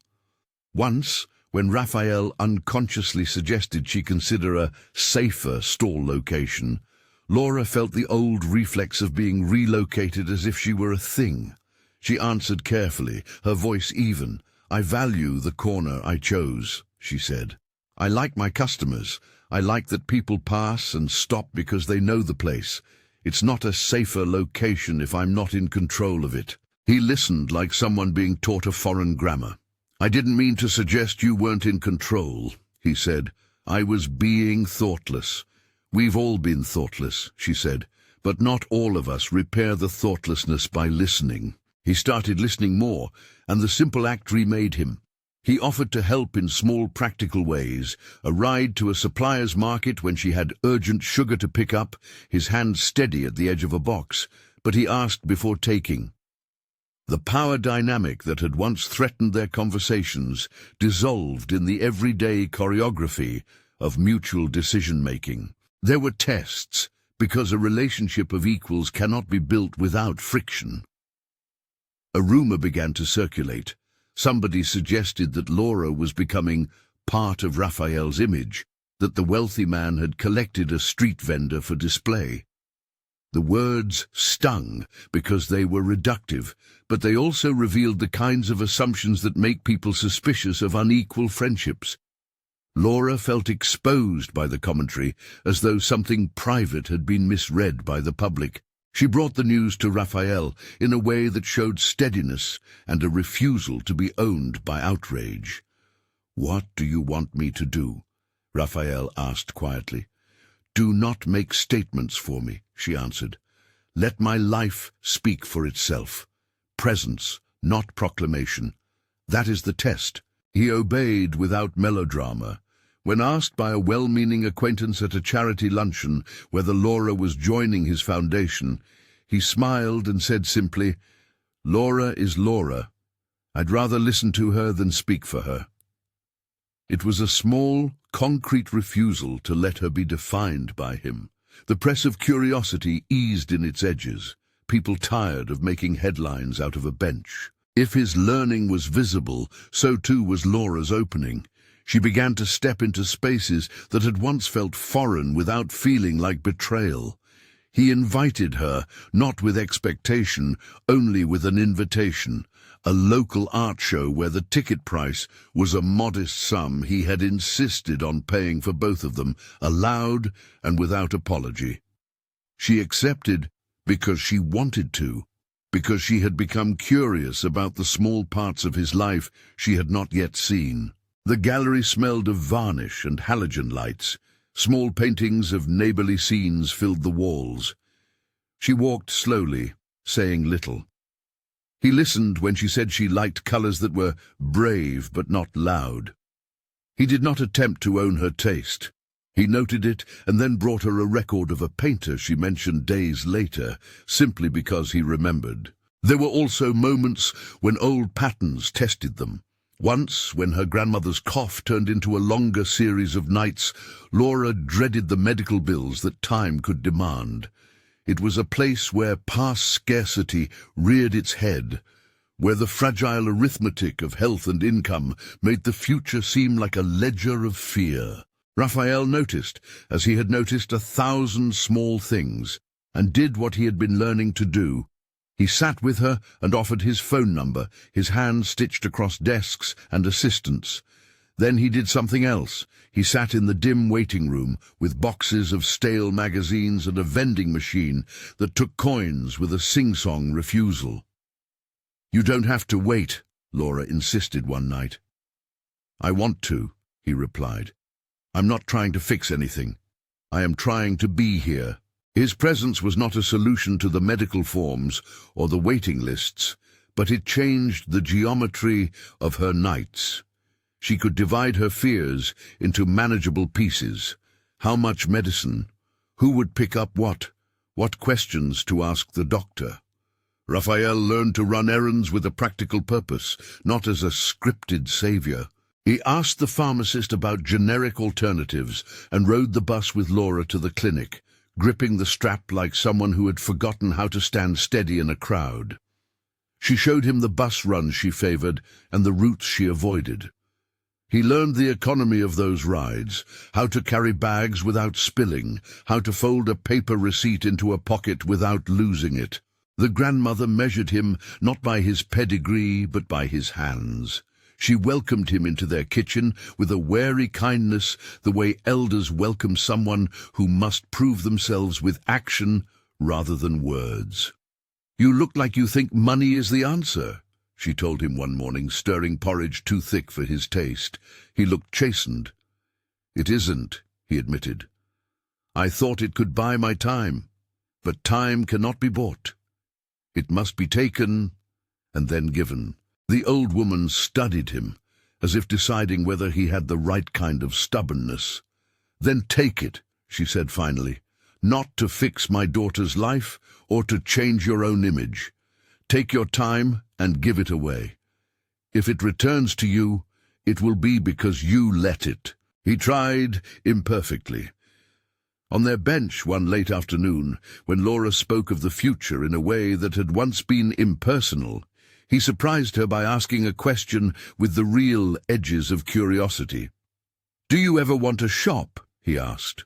Once, when Raphael unconsciously suggested she consider a safer stall location, Laura felt the old reflex of being relocated as if she were a thing. She answered carefully, her voice even. "I value the corner I chose," she said. "I like my customers. I like that people pass and stop because they know the place. It's not a safer location if I'm not in control of it." He listened like someone being taught a foreign grammar. "I didn't mean to suggest you weren't in control," he said. "I was being thoughtless." "We've all been thoughtless," she said, "but not all of us repair the thoughtlessness by listening." He started listening more, and the simple act remade him. He offered to help in small practical ways, a ride to a supplier's market when she had urgent sugar to pick up, his hand steady at the edge of a box, but he asked before taking. The power dynamic that had once threatened their conversations dissolved in the everyday choreography of mutual decision-making. There were tests, because a relationship of equals cannot be built without friction. A rumor began to circulate. Somebody suggested that Laura was becoming part of Raphael's image, that the wealthy man had collected a street vendor for display. The words stung because they were reductive, but they also revealed the kinds of assumptions that make people suspicious of unequal friendships. Laura felt exposed by the commentary, as though something private had been misread by the public. She brought the news to Raphael in a way that showed steadiness and a refusal to be owned by outrage. "What do you want me to do?" Raphael asked quietly. "Do not make statements for me," she answered. "Let my life speak for itself. Presence, not proclamation. That is the test." He obeyed without melodrama. When asked by a well-meaning acquaintance at a charity luncheon whether Laura was joining his foundation, he smiled and said simply, "Laura is Laura. I'd rather listen to her than speak for her." It was a small, concrete refusal to let her be defined by him. The press of curiosity eased in its edges, people tired of making headlines out of a bench. If his learning was visible, so too was Laura's opening. She began to step into spaces that had once felt foreign without feeling like betrayal. He invited her, not with expectation, only with an invitation. A local art show where the ticket price was a modest sum he had insisted on paying for both of them, aloud and without apology. She accepted because she wanted to, because she had become curious about the small parts of his life she had not yet seen. The gallery smelled of varnish and halogen lights. Small paintings of neighborly scenes filled the walls. She walked slowly, saying little. He listened when she said she liked colors that were brave but not loud. He did not attempt to own her taste. He noted it and then brought her a record of a painter she mentioned days later, simply because he remembered. There were also moments when old patterns tested them. Once, when her grandmother's cough turned into a longer series of nights, Laura dreaded the medical bills that time could demand. It was a place where past scarcity reared its head, where the fragile arithmetic of health and income made the future seem like a ledger of fear. Raphael noticed, as he had noticed 1,000 small things, and did what he had been learning to do. He sat with her and offered his phone number, his hand stitched across desks and assistants. Then he did something else. He sat in the dim waiting room with boxes of stale magazines and a vending machine that took coins with a sing-song refusal. "You don't have to wait," Laura insisted one night. "I want to," he replied. "I'm not trying to fix anything. I am trying to be here." His presence was not a solution to the medical forms or the waiting lists, but it changed the geometry of her nights. She could divide her fears into manageable pieces. How much medicine? Who would pick up what? What questions to ask the doctor? Raphael learned to run errands with a practical purpose, not as a scripted savior. He asked the pharmacist about generic alternatives and rode the bus with Laura to the clinic, gripping the strap like someone who had forgotten how to stand steady in a crowd. She showed him the bus runs she favored and the routes she avoided. He learned the economy of those rides, how to carry bags without spilling, how to fold a paper receipt into a pocket without losing it. The grandmother measured him not by his pedigree but by his hands. She welcomed him into their kitchen with a wary kindness, the way elders welcome someone who must prove themselves with action rather than words. "You look like you think money is the answer," she told him one morning, stirring porridge too thick for his taste. He looked chastened. "It isn't," he admitted. "I thought it could buy my time, but time cannot be bought. It must be taken and then given." The old woman studied him, as if deciding whether he had the right kind of stubbornness. "Then take it," she said finally, "not to fix my daughter's life or to change your own image. Take your time and give it away. If it returns to you, it will be because you let it." He tried imperfectly. On their bench one late afternoon, when Laura spoke of the future in a way that had once been impersonal, he surprised her by asking a question with the real edges of curiosity. "Do you ever want to shop?" he asked.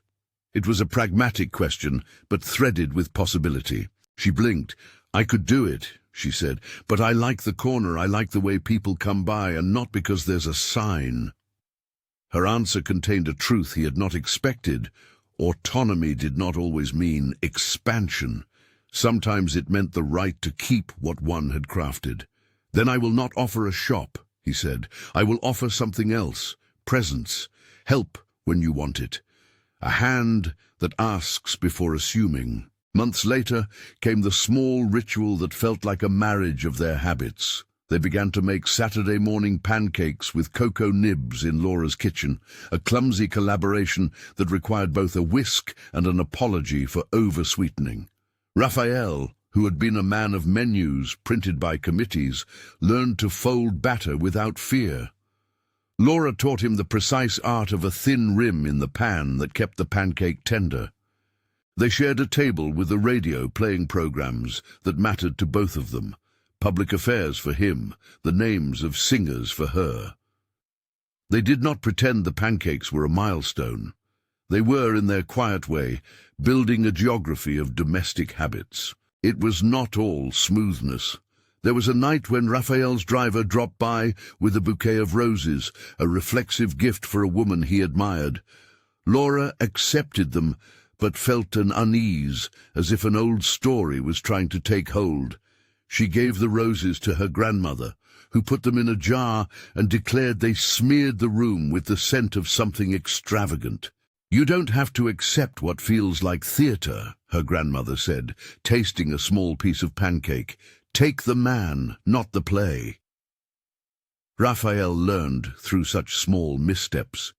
It was a pragmatic question, but threaded with possibility. She blinked. "I could do it," she said, "but I like the corner, I like the way people come by, and not because there's a sign." Her answer contained a truth he had not expected. Autonomy did not always mean expansion. Sometimes it meant the right to keep what one had crafted. "Then I will not offer a shop," he said. "I will offer something else, presence, help when you want it, a hand that asks before assuming." Months later came the small ritual that felt like a marriage of their habits. They began to make Saturday morning pancakes with cocoa nibs in Laura's kitchen, a clumsy collaboration that required both a whisk and an apology for over-sweetening. Raphael, who had been a man of menus printed by committees, learned to fold batter without fear. Laura taught him the precise art of a thin rim in the pan that kept the pancake tender. They shared a table with the radio playing programs that mattered to both of them, public affairs for him, the names of singers for her. They did not pretend the pancakes were a milestone. They were, in their quiet way, building a geography of domestic habits. It was not all smoothness. There was a night when Raphael's driver dropped by with a bouquet of roses, a reflexive gift for a woman he admired. Laura accepted them, but felt an unease, as if an old story was trying to take hold. She gave the roses to her grandmother, who put them in a jar and declared they smeared the room with the scent of something extravagant. "You don't have to accept what feels like theatre," her grandmother said, tasting a small piece of pancake. "Take the man, not the play." Raphael learned through such small missteps.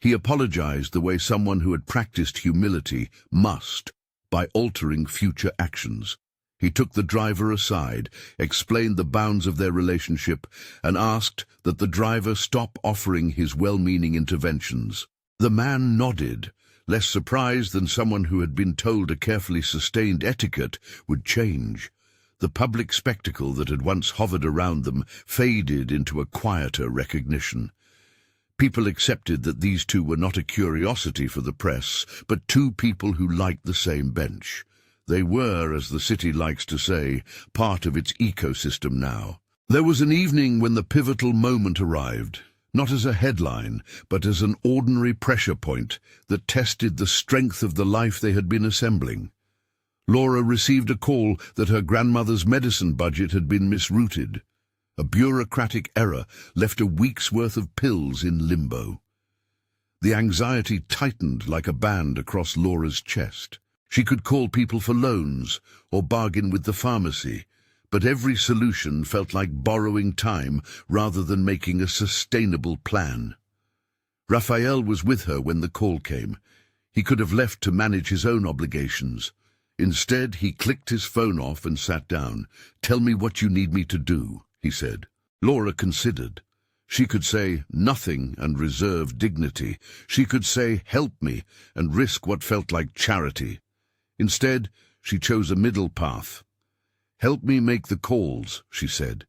He apologized the way someone who had practiced humility must, by altering future actions. He took the driver aside, explained the bounds of their relationship, and asked that the driver stop offering his well-meaning interventions. The man nodded, less surprised than someone who had been told a carefully sustained etiquette would change. The public spectacle that had once hovered around them faded into a quieter recognition. People accepted that these two were not a curiosity for the press, but two people who liked the same bench. They were, as the city likes to say, part of its ecosystem now. There was an evening when the pivotal moment arrived, not as a headline, but as an ordinary pressure point that tested the strength of the life they had been assembling. Laura received a call that her grandmother's medicine budget had been misrouted. A bureaucratic error left a week's worth of pills in limbo. The anxiety tightened like a band across Laura's chest. She could call people for loans or bargain with the pharmacy, but every solution felt like borrowing time rather than making a sustainable plan. Raphael was with her when the call came. He could have left to manage his own obligations. Instead, he clicked his phone off and sat down. "Tell me what you need me to do," he said. Laura considered. She could say nothing and reserve dignity. She could say help me and risk what felt like charity. Instead, she chose a middle path. "Help me make the calls," she said.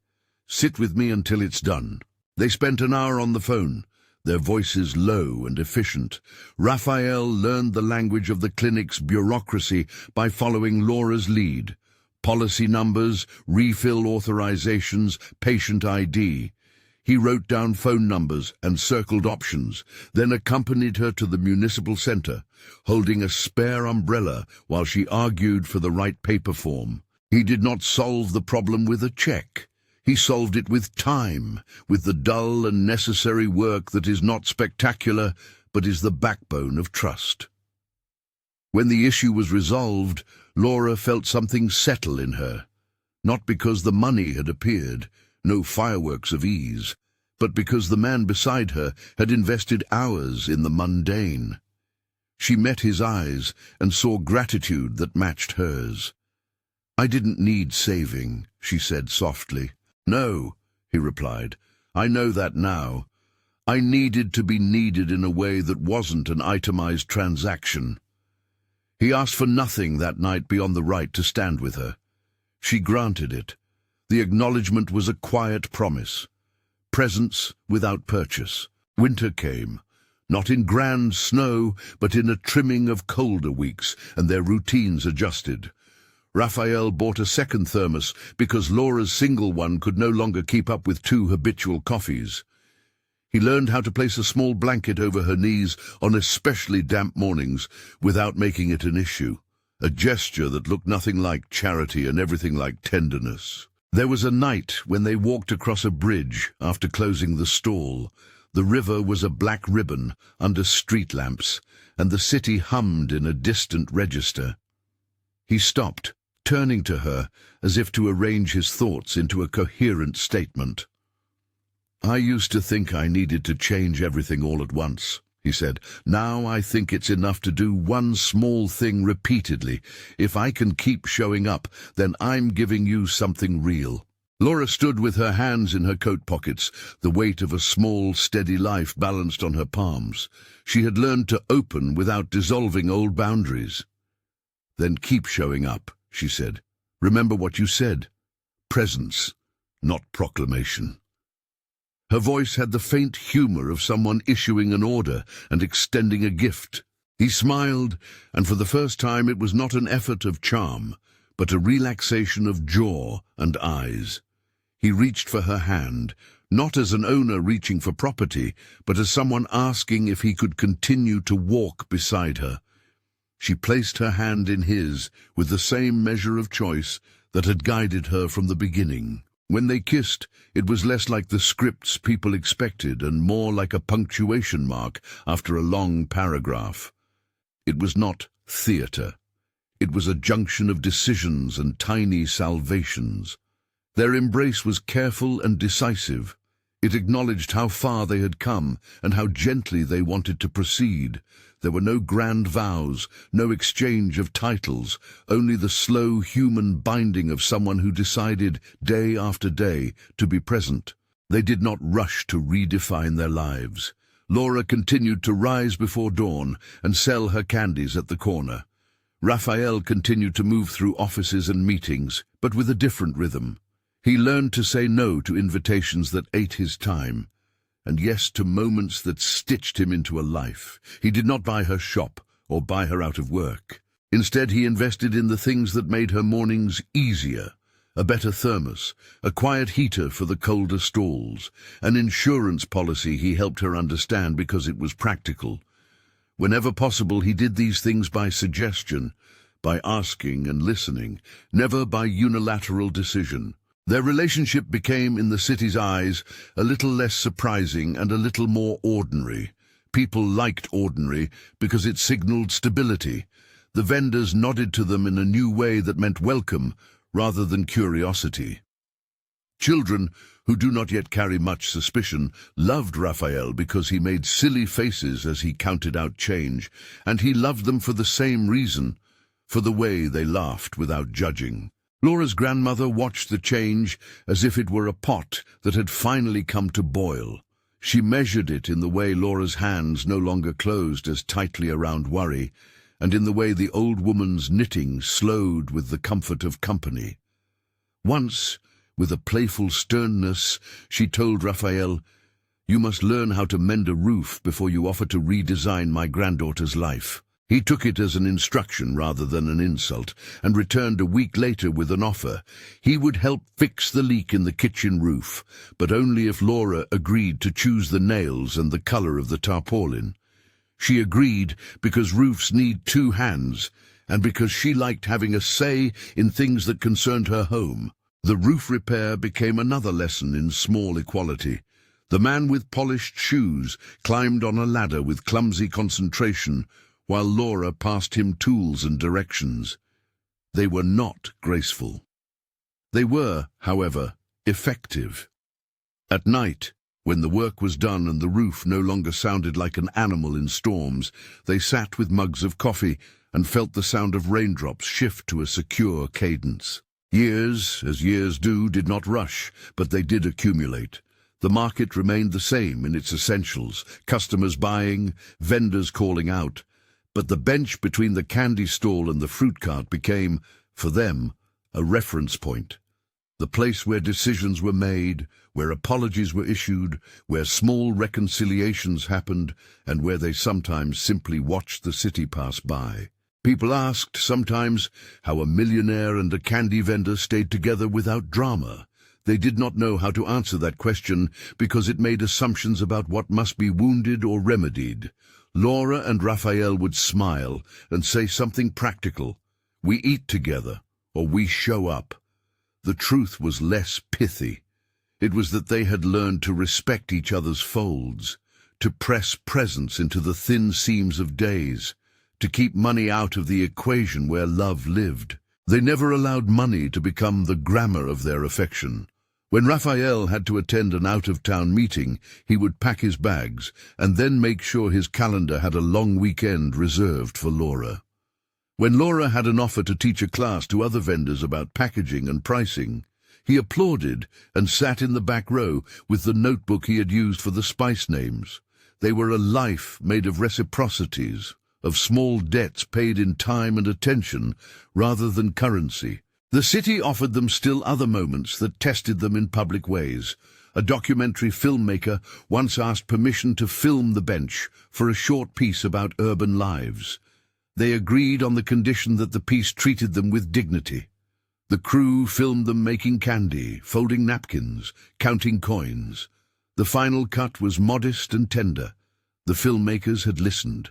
"Sit with me until it's done." They spent an hour on the phone, their voices low and efficient. Raphael learned the language of the clinic's bureaucracy by following Laura's lead. Policy numbers, refill authorizations, patient ID. He wrote down phone numbers and circled options, then accompanied her to the municipal center, holding a spare umbrella while she argued for the right paper form. He did not solve the problem with a check. He solved it with time, with the dull and necessary work that is not spectacular, but is the backbone of trust. When the issue was resolved, Laura felt something settle in her, not because the money had appeared, no fireworks of ease, but because the man beside her had invested hours in the mundane. She met his eyes and saw gratitude that matched hers. "I didn't need saving," she said softly. "No," he replied, "I know that now. I needed to be needed in a way that wasn't an itemized transaction." He asked for nothing that night beyond the right to stand with her. She granted it. The acknowledgement was a quiet promise. Presence without purchase. Winter came, not in grand snow, but in a trimming of colder weeks, and their routines adjusted. Raphael bought a second thermos because Laura's single one could no longer keep up with 2 habitual coffees. He learned how to place a small blanket over her knees on especially damp mornings without making it an issue, a gesture that looked nothing like charity and everything like tenderness. There was a night when they walked across a bridge after closing the stall. The river was a black ribbon under street lamps, and the city hummed in a distant register. He stopped, turning to her as if to arrange his thoughts into a coherent statement. "I used to think I needed to change everything all at once," he said. "Now I think it's enough to do one small thing repeatedly. If I can keep showing up, then I'm giving you something real." Laura stood with her hands in her coat pockets, the weight of a small, steady life balanced on her palms. She had learned to open without dissolving old boundaries. "Then keep showing up," she said. "Remember what you said. Presence, not proclamation." Her voice had the faint humor of someone issuing an order and extending a gift. He smiled, and for the first time it was not an effort of charm, but a relaxation of jaw and eyes. He reached for her hand, not as an owner reaching for property, but as someone asking if he could continue to walk beside her. She placed her hand in his with the same measure of choice that had guided her from the beginning. When they kissed, it was less like the scripts people expected and more like a punctuation mark after a long paragraph. It was not theatre. It was a junction of decisions and tiny salvations. Their embrace was careful and decisive. It acknowledged how far they had come and how gently they wanted to proceed. There were no grand vows, no exchange of titles, only the slow human binding of someone who decided, day after day, to be present. They did not rush to redefine their lives. Laura continued to rise before dawn and sell her candies at the corner. Raphael continued to move through offices and meetings, but with a different rhythm. He learned to say no to invitations that ate his time, and yes to moments that stitched him into a life. He did not buy her shop or buy her out of work. Instead, he invested in the things that made her mornings easier: a better thermos, a quiet heater for the colder stalls, an insurance policy he helped her understand because it was practical. Whenever possible, he did these things by suggestion, by asking and listening, never by unilateral decision. Their relationship became, in the city's eyes, a little less surprising and a little more ordinary. People liked ordinary because it signaled stability. The vendors nodded to them in a new way that meant welcome rather than curiosity. Children, who do not yet carry much suspicion, loved Raphael because he made silly faces as he counted out change, and he loved them for the same reason, for the way they laughed without judging. Laura's grandmother watched the change as if it were a pot that had finally come to boil. She measured it in the way Laura's hands no longer closed as tightly around worry, and in the way the old woman's knitting slowed with the comfort of company. Once, with a playful sternness, she told Raphael, "You must learn how to mend a roof before you offer to redesign my granddaughter's life." He took it as an instruction rather than an insult, and returned a week later with an offer. He would help fix the leak in the kitchen roof, but only if Laura agreed to choose the nails and the color of the tarpaulin. She agreed because roofs need two hands, and because she liked having a say in things that concerned her home. The roof repair became another lesson in small equality. The man with polished shoes climbed on a ladder with clumsy concentration, while Laura passed him tools and directions. They were not graceful. They were, however, effective. At night, when the work was done and the roof no longer sounded like an animal in storms, they sat with mugs of coffee and felt the sound of raindrops shift to a secure cadence. Years, as years do, did not rush, but they did accumulate. The market remained the same in its essentials, customers buying, vendors calling out. But the bench between the candy stall and the fruit cart became, for them, a reference point. The place where decisions were made, where apologies were issued, where small reconciliations happened, and where they sometimes simply watched the city pass by. People asked, sometimes, how a millionaire and a candy vendor stayed together without drama. They did not know how to answer that question because it made assumptions about what must be wounded or remedied. Laura and Raphael would smile and say something practical. We eat together, or we show up. The truth was less pithy. It was that they had learned to respect each other's folds, to press presence into the thin seams of days, to keep money out of the equation where love lived. They never allowed money to become the grammar of their affection. When Raphael had to attend an out-of-town meeting, he would pack his bags and then make sure his calendar had a long weekend reserved for Laura. When Laura had an offer to teach a class to other vendors about packaging and pricing, he applauded and sat in the back row with the notebook he had used for the spice names. They were a life made of reciprocities, of small debts paid in time and attention rather than currency. The city offered them still other moments that tested them in public ways. A documentary filmmaker once asked permission to film the bench for a short piece about urban lives. They agreed on the condition that the piece treated them with dignity. The crew filmed them making candy, folding napkins, counting coins. The final cut was modest and tender. The filmmakers had listened.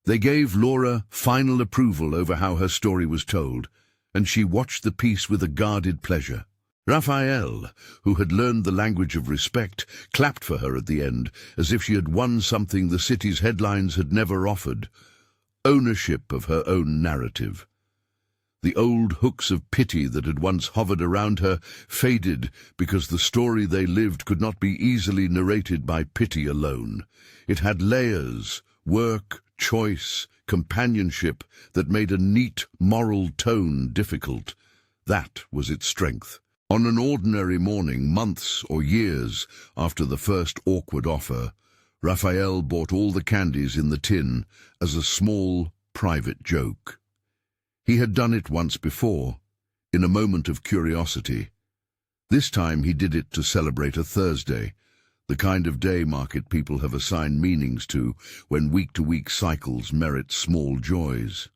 They gave Laura final approval over how her story was told, and she watched the piece with a guarded pleasure. Raphael, who had learned the language of respect, clapped for her at the end, as if she had won something the city's headlines had never offered: ownership of her own narrative. The old hooks of pity that had once hovered around her faded because the story they lived could not be easily narrated by pity alone. It had layers, work, choice, companionship that made a neat moral tone difficult. That was its strength. On an ordinary morning, months or years after the first awkward offer, Raphael bought all the candies in the tin as a small, private joke. He had done it once before, in a moment of curiosity. This time he did it to celebrate a Thursday, the kind of day market people have assigned meanings to when week-to-week cycles merit small joys.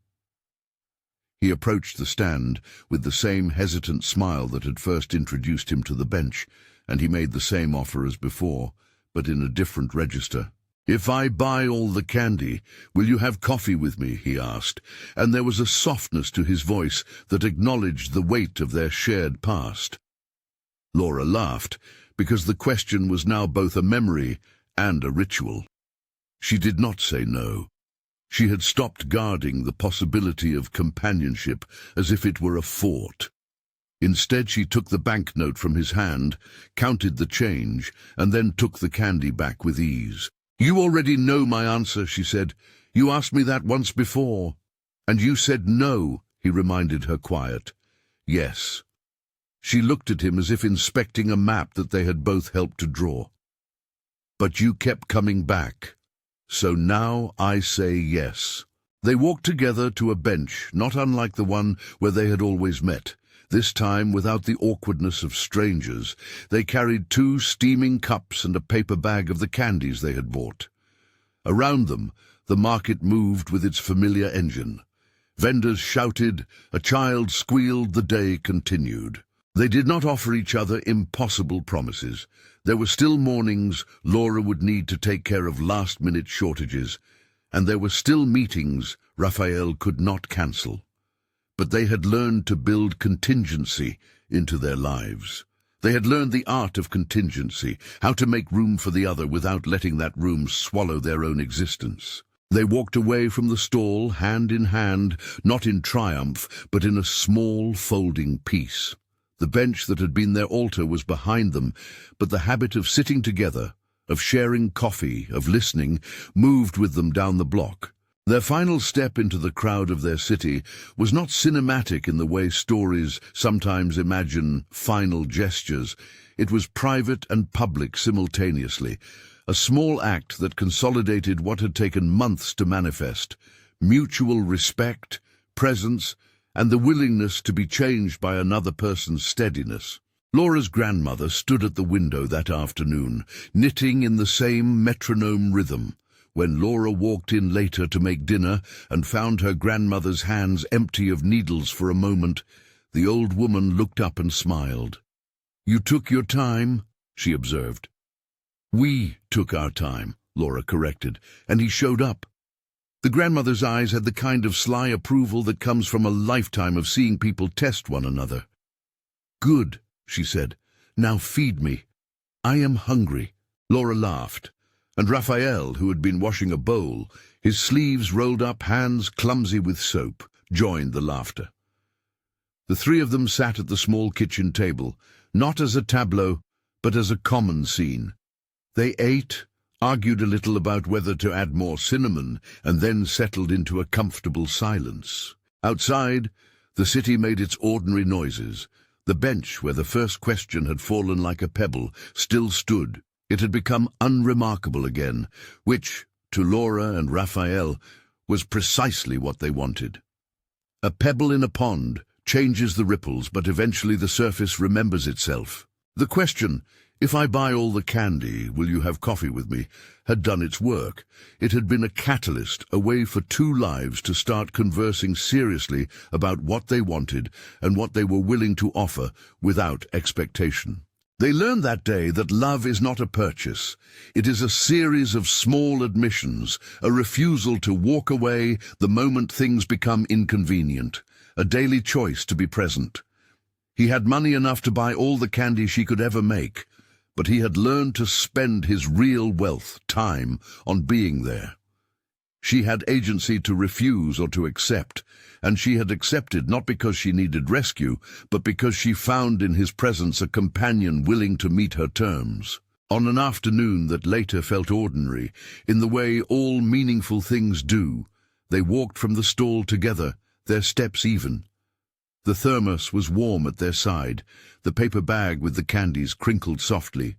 He approached the stand with the same hesitant smile that had first introduced him to the bench, and he made the same offer as before, but in a different register. "If I buy all the candy, will you have coffee with me?" he asked, and there was a softness to his voice that acknowledged the weight of their shared past. Laura laughed, because the question was now both a memory and a ritual. She did not say no. She had stopped guarding the possibility of companionship as if it were a fort. Instead, she took the banknote from his hand, counted the change, and then took the candy back with ease. "You already know my answer," she said. "You asked me that once before." "And you said no," he reminded her, quiet. "Yes." She looked at him as if inspecting a map that they had both helped to draw. "But you kept coming back. So now I say yes." They walked together to a bench, not unlike the one where they had always met. This time, without the awkwardness of strangers, they carried 2 steaming cups and a paper bag of the candies they had bought. Around them, the market moved with its familiar engine. Vendors shouted, a child squealed, the day continued. They did not offer each other impossible promises. There were still mornings Laura would need to take care of last-minute shortages, and there were still meetings Raphael could not cancel. But they had learned to build contingency into their lives. They had learned the art of contingency, how to make room for the other without letting that room swallow their own existence. They walked away from the stall, hand in hand, not in triumph, but in a small, folding peace. The bench that had been their altar was behind them, but the habit of sitting together, of sharing coffee, of listening, moved with them down the block. Their final step into the crowd of their city was not cinematic in the way stories sometimes imagine final gestures. It was private and public simultaneously, a small act that consolidated what had taken months to manifest: mutual respect, presence, and the willingness to be changed by another person's steadiness. Laura's grandmother stood at the window that afternoon, knitting in the same metronome rhythm. When Laura walked in later to make dinner and found her grandmother's hands empty of needles for a moment, the old woman looked up and smiled. "You took your time," she observed. "We took our time," Laura corrected, "and he showed up." The grandmother's eyes had the kind of sly approval that comes from a lifetime of seeing people test one another. "Good," she said. "Now feed me. I am hungry." Laura laughed, and Raphael, who had been washing a bowl, his sleeves rolled up, hands clumsy with soap, joined the laughter. The 3 of them sat at the small kitchen table, not as a tableau, but as a common scene. They ate, argued a little about whether to add more cinnamon, and then settled into a comfortable silence. Outside, the city made its ordinary noises. The bench where the first question had fallen like a pebble still stood. It had become unremarkable again, which, to Laura and Raphael, was precisely what they wanted. A pebble in a pond changes the ripples, but eventually the surface remembers itself. The question, "If I buy all the candy, will you have coffee with me?" had done its work. It had been a catalyst, a way for 2 lives to start conversing seriously about what they wanted and what they were willing to offer without expectation. They learned that day that love is not a purchase. It is a series of small admissions, a refusal to walk away the moment things become inconvenient, a daily choice to be present. He had money enough to buy all the candy she could ever make, but he had learned to spend his real wealth, time, on being there. She had agency to refuse or to accept, and she had accepted not because she needed rescue, but because she found in his presence a companion willing to meet her terms. On an afternoon that later felt ordinary, in the way all meaningful things do, they walked from the stall together, their steps even. The thermos was warm at their side, the paper bag with the candies crinkled softly.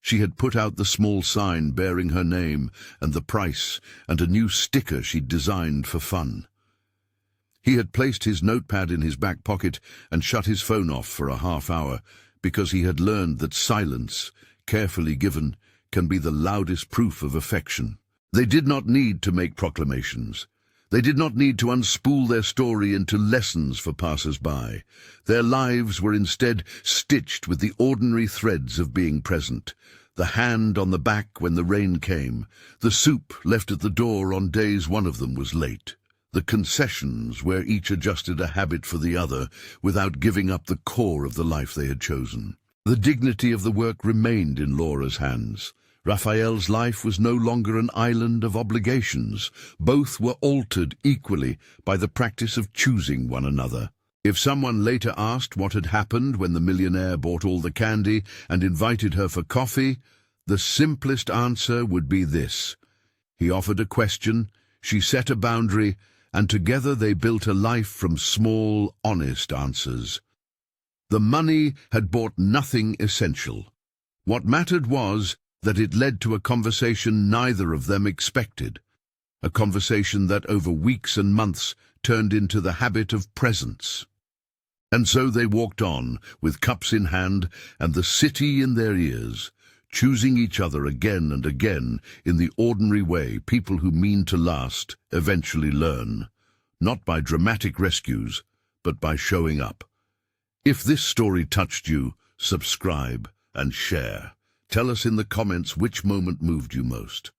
She had put out the small sign bearing her name and the price, and a new sticker she'd designed for fun. He had placed his notepad in his back pocket and shut his phone off for a half-hour, because he had learned that silence, carefully given, can be the loudest proof of affection. They did not need to make proclamations. They did not need to unspool their story into lessons for passers-by. Their lives were instead stitched with the ordinary threads of being present. The hand on the back when the rain came, the soup left at the door on days one of them was late, the concessions where each adjusted a habit for the other without giving up the core of the life they had chosen. The dignity of the work remained in Laura's hands. Raphael's life was no longer an island of obligations. Both were altered equally by the practice of choosing one another. If someone later asked what had happened when the millionaire bought all the candy and invited her for coffee, the simplest answer would be this: he offered a question, she set a boundary, and together they built a life from small, honest answers. The money had bought nothing essential. What mattered was that it led to a conversation neither of them expected, a conversation that over weeks and months turned into the habit of presence. And so they walked on, with cups in hand and the city in their ears, choosing each other again and again in the ordinary way people who mean to last eventually learn, not by dramatic rescues, but by showing up. If this story touched you, subscribe and share. Tell us in the comments which moment moved you most.